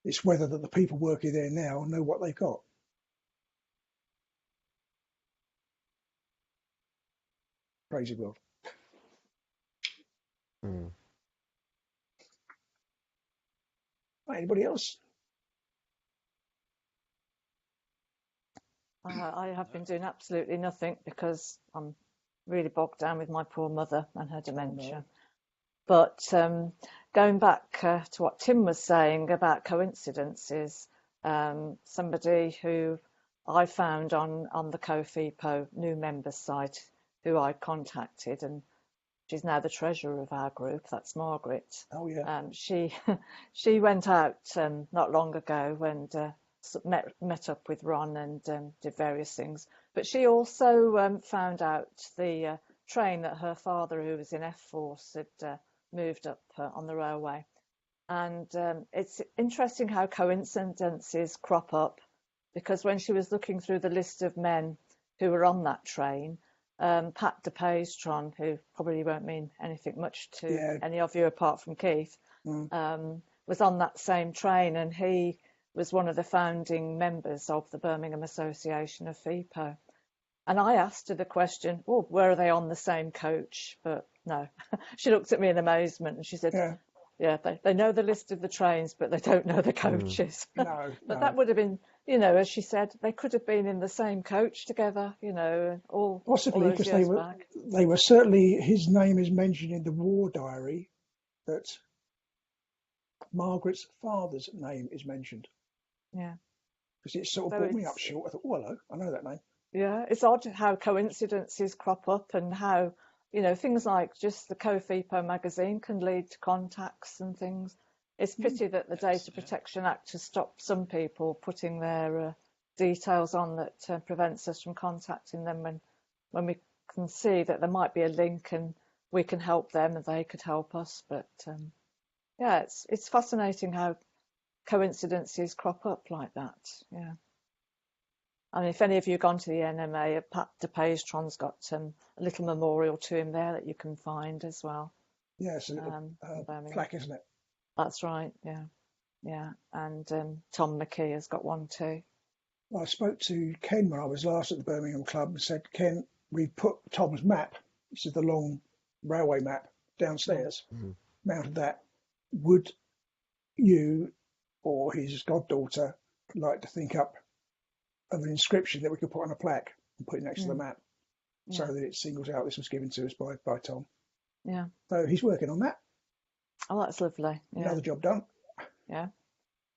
it's whether that the people working there now know what they've got. Crazy world. Anybody else? I have been doing absolutely nothing because I'm really bogged down with my poor mother and her dementia. But going back to what Tim was saying about coincidences, somebody who I found on the FEPOW new members site who I contacted, and she's now the treasurer of our group, that's Margaret. Oh, yeah. She went out not long ago and met up with Ron and did various things. But she also found out the train that her father, who was in F Force, had moved up on the railway. And it's interesting how coincidences crop up, because when she was looking through the list of men who were on that train, Pat de Paestron, who probably won't mean anything much to any of you apart from Keith, was on that same train, and he was one of the founding members of the Birmingham Association of FEPOW. And I asked her the question, were they on the same coach? But no, she looked at me in amazement and she said, they know the list of the trains, but they don't know the coaches. No, but that would have been, as she said, they could have been in the same coach together, all possibly, because they were certainly, his name is mentioned in the war diary, that Margaret's father's name is mentioned. Yeah. Because it sort of brought me up short. I thought, hello, I know that name. Yeah, it's odd how coincidences crop up and how, things like just the CoFEPO magazine can lead to contacts and things. It's pity that the Data Protection Act has stopped some people putting their details on that prevents us from contacting them when we can see that there might be a link and we can help them and they could help us. But it's fascinating how coincidences crop up like that. Yeah. I mean, if any of you have gone to the NMA, Pat de Pastron's got a little memorial to him there that you can find as well. Yeah, it's a little in Birmingham. plaque, isn't it? That's right. Yeah, yeah. And Tom McKee has got one too. Well, I spoke to Ken when I was last at the Birmingham Club and said, Ken, we put Tom's map, this is the long railway map, downstairs, mounted that. Would you or his goddaughter like to think up of an inscription that we could put on a plaque and put it next to the map so that it singles out this was given to us by Tom? Yeah. So he's working on that. Oh, that's lovely. Yeah. Another job done. Yeah.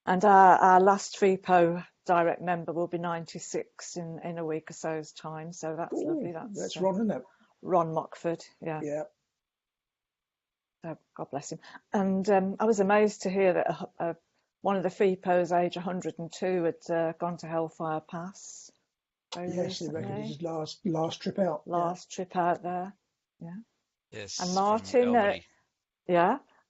And our last FEPOW direct member will be 96 in a week or so's time. So that's lovely. That's Ron, isn't it? Ron Mockford. Yeah. Yeah. So God bless him. And I was amazed to hear that one of the FEPOWs, age 102, had gone to Hellfire Pass. Yes, they reckon it's his last trip out. Last trip out there. Yeah. Yes. And Martin,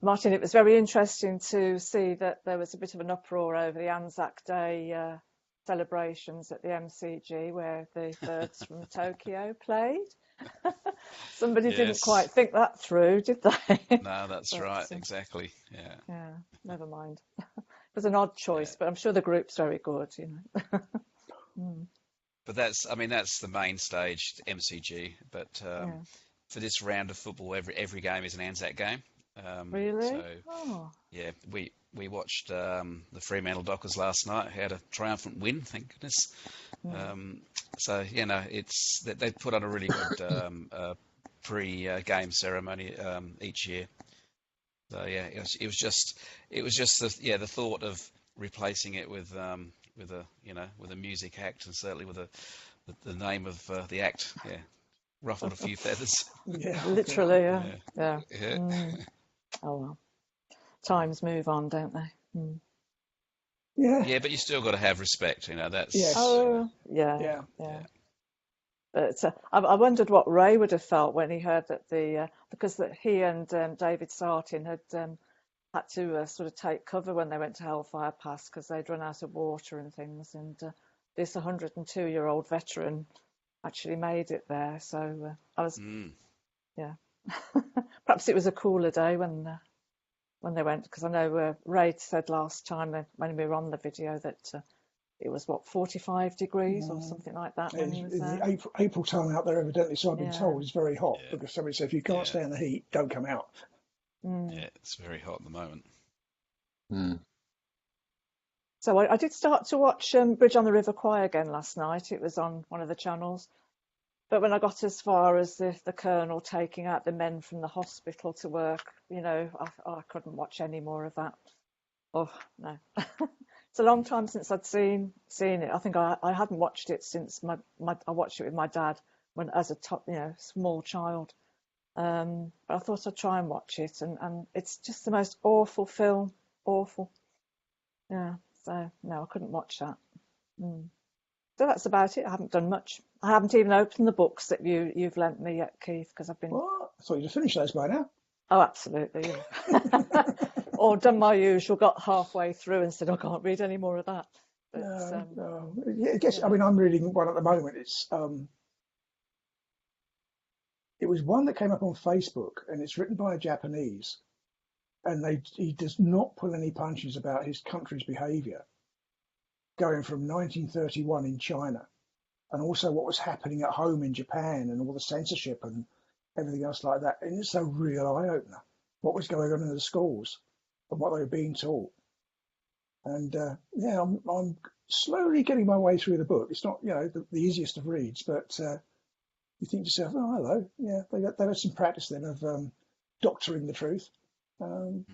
Martin, it was very interesting to see that there was a bit of an uproar over the Anzac Day celebrations at the MCG where the birds from Tokyo played. Somebody didn't quite think that through, did they? No, that's right, exactly. Yeah. Yeah, never mind. It was an odd choice, but I'm sure the group's very good, But that's the main stage, MCG. But for this round of football, every game is an Anzac game. Really? So, yeah, we watched the Fremantle Dockers last night. Had a triumphant win, thank goodness. So it's they put on a really good pre-game ceremony each year. So yeah, it was just the thought of replacing it with a music act, and certainly with the name of the act, ruffled a few feathers. Yeah, literally, yeah. Oh well, times move on, don't they? Yeah, but you still got to have respect, That's yeah. But I wondered what Ray would have felt when he heard that because he and David Sartin had to sort of take cover when they went to Hellfire Pass because they'd run out of water and things, and this 102-year-old veteran actually made it there. So I was, perhaps it was a cooler day when they went, because I know Ray said last time when we were on the video that it was 45 degrees or something like that. When he was there. The April time out there, evidently, so I've been told it's very hot because somebody said if you can't stand the heat, don't come out. Yeah, it's very hot at the moment. So I did start to watch Bridge on the River Kwai again last night. It was on one of the channels. But when I got as far as the colonel taking out the men from the hospital to work, I couldn't watch any more of that. Oh, no. It's a long time since I'd seen it. I think I hadn't watched it since I watched it with my dad when as a small child. But I thought I'd try and watch it, and it's just the most awful film. Awful. Yeah. So no, I couldn't watch that. So that's about it. I haven't done much. I haven't even opened the books that you've lent me yet, Keith, because I've been. What? I thought you'd have finished those by now. Oh, absolutely. Yeah. Or done my usual, got halfway through and said I can't read any more of that. But, no. Yeah, I guess. I mean, I'm reading one at the moment. It was one that came up on Facebook, and it's written by a Japanese, and he does not pull any punches about his country's behaviour, going from 1931 in China, and also what was happening at home in Japan, and all the censorship and everything else like that. And it's a real eye-opener, what was going on in the schools and what they were being taught. And I'm slowly getting my way through the book. It's not, the easiest of reads, but you think to yourself, oh, hello. Yeah, they had some practice then of doctoring the truth and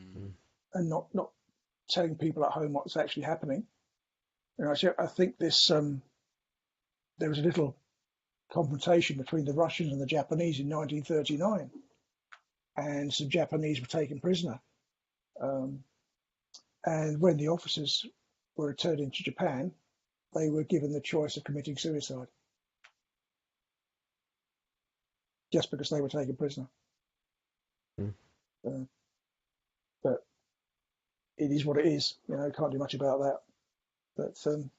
not telling people at home what's actually happening. I think there was a little confrontation between the Russians and the Japanese in 1939, and some Japanese were taken prisoner. And when the officers were returned into Japan, they were given the choice of committing suicide just because they were taken prisoner. But it is what it is. Can't do much about that. But it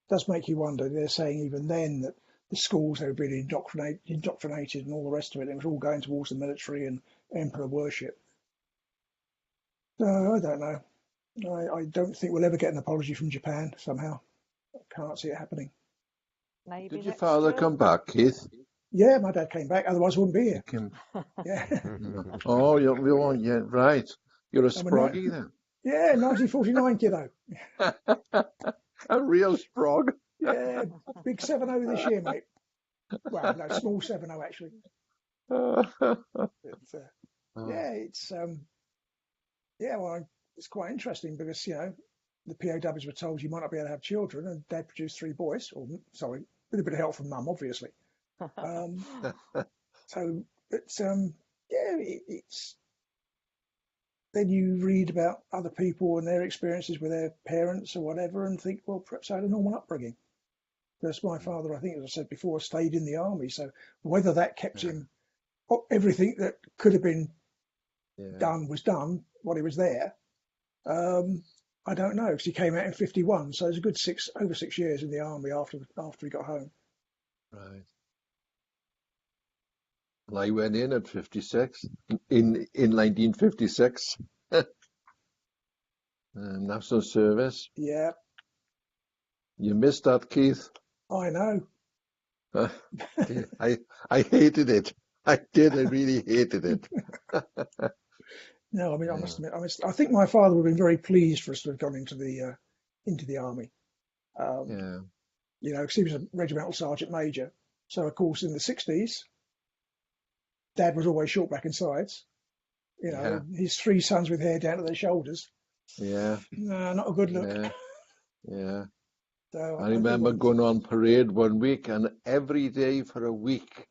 does make you wonder. They're saying even then that the schools, they were being indoctrinated and all the rest of it. It was all going towards the military and emperor worship. So I don't know. I don't think we'll ever get an apology from Japan somehow. I can't see it happening. Maybe Did your next father year. come back, Keith? Yeah, my dad came back. Otherwise, I wouldn't be He here. came. Yeah. Oh, yeah, right. You're a I'm a sproggy then. Yeah, 1949 kiddo. A real sprog. Yeah, big 7-0 this year, mate. Well, no, small 7-0 actually. But, yeah, it's quite interesting because the POWs were told you might not be able to have children, and Dad produced 3 boys. Or sorry, with a bit of help from Mum, obviously. So, but it's. Then you read about other people and their experiences with their parents or whatever, and think, well, perhaps I had a normal upbringing. Because my father, I think, as I said before, stayed in the army. So whether that kept him, everything that could have been done was done while he was there. I don't know, because he came out in 51, so it was a good over 6 years in the army after he got home. Right. Well, I went in at 56, in 1956. National service. Yeah, You missed that, Keith. I know. I hated it. I did. I really hated it. No, I mean, I must admit, I think my father would have been very pleased for us to have gone into the army. Because he was a regimental sergeant major. So, of course, in the 60s, Dad was always short back and sides. His 3 sons with hair down to their shoulders. Yeah. No, not a good look. Yeah. So I remember going on parade one week, and every day for a week,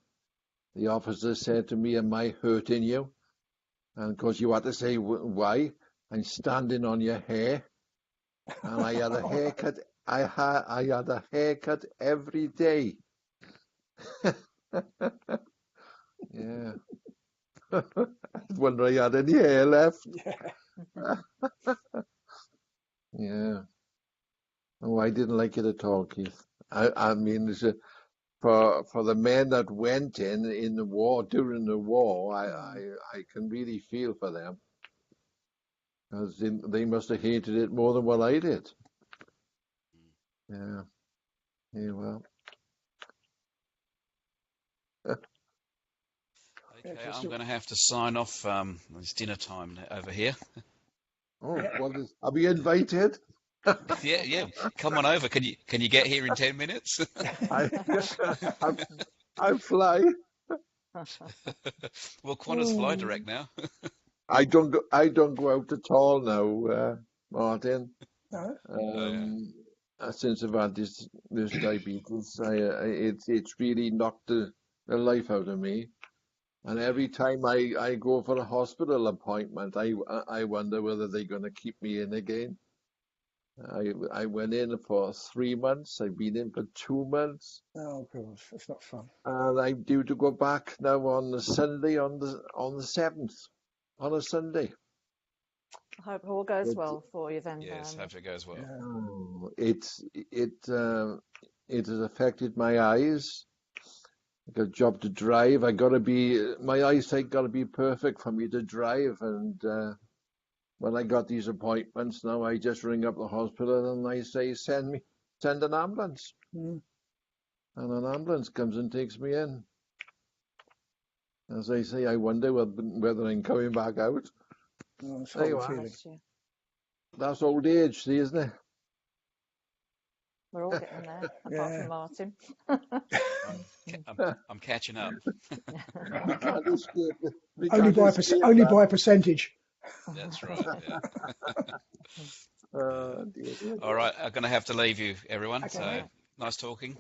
the officer said to me, "Am I hurting you?" And of course, you had to say why. I'm standing on your hair, and I had a haircut. I had a haircut every day. Yeah. I wonder if I had any hair left. Yeah. Oh, I didn't like it at all, Keith. I mean, for the men that went in the war, during the war, I can really feel for them. Because they must have hated it more than what I did. Yeah. Yeah, well. Okay, I'm going to have to sign off. It's dinner time over here. Oh, are we invited? Yeah. Come on over. Can you get here in 10 minutes? I fly. Well, Qantas fly direct now. I don't go out at all now, Martin. Since I've had this diabetes, it's really knocked the life out of me. And every time I go for a hospital appointment, I wonder whether they're going to keep me in again. I went in for 3 months. I've been in for 2 months. Oh God, that's not fun. And I'm due to go back now on the Sunday, on the 7th, on a Sunday. I hope it all goes well for you then. Yes, hope it goes well. It has affected my eyes. I got a job to drive. My eyesight got to be perfect for me to drive. And when I got these appointments, now I just ring up the hospital and I say, send an ambulance. And an ambulance comes and takes me in. As I say, I wonder whether I'm coming back out. Oh, that's old age, see, isn't it? We're all getting there, apart from Martin. I'm catching up. Only by a percentage. That's right. Yeah. All right, I'm going to have to leave you, everyone. Okay. So nice talking.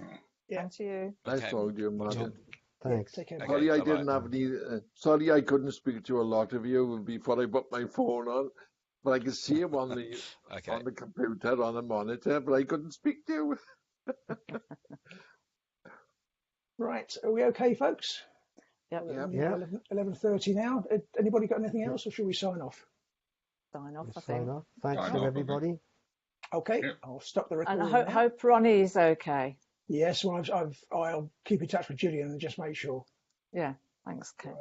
Yeah, and to you. Nice talking to you, Martin. Thanks. Take care. Sorry, I didn't have any. Sorry, I couldn't speak to a lot of you before I put my phone on. But I could see him on the on the computer, on the monitor, but I couldn't speak to you. Right, are we okay, folks? Yep. 11:30 now. Anybody got anything else, or should we sign off? sign off, I Sign think. off. Thanks Sign to off, everybody. Okay, Yep. I'll stop the And recording I now. hope Ronnie is okay. Yes, well, I'll keep in touch with Gillian and just make sure. Yeah, thanks, Kate.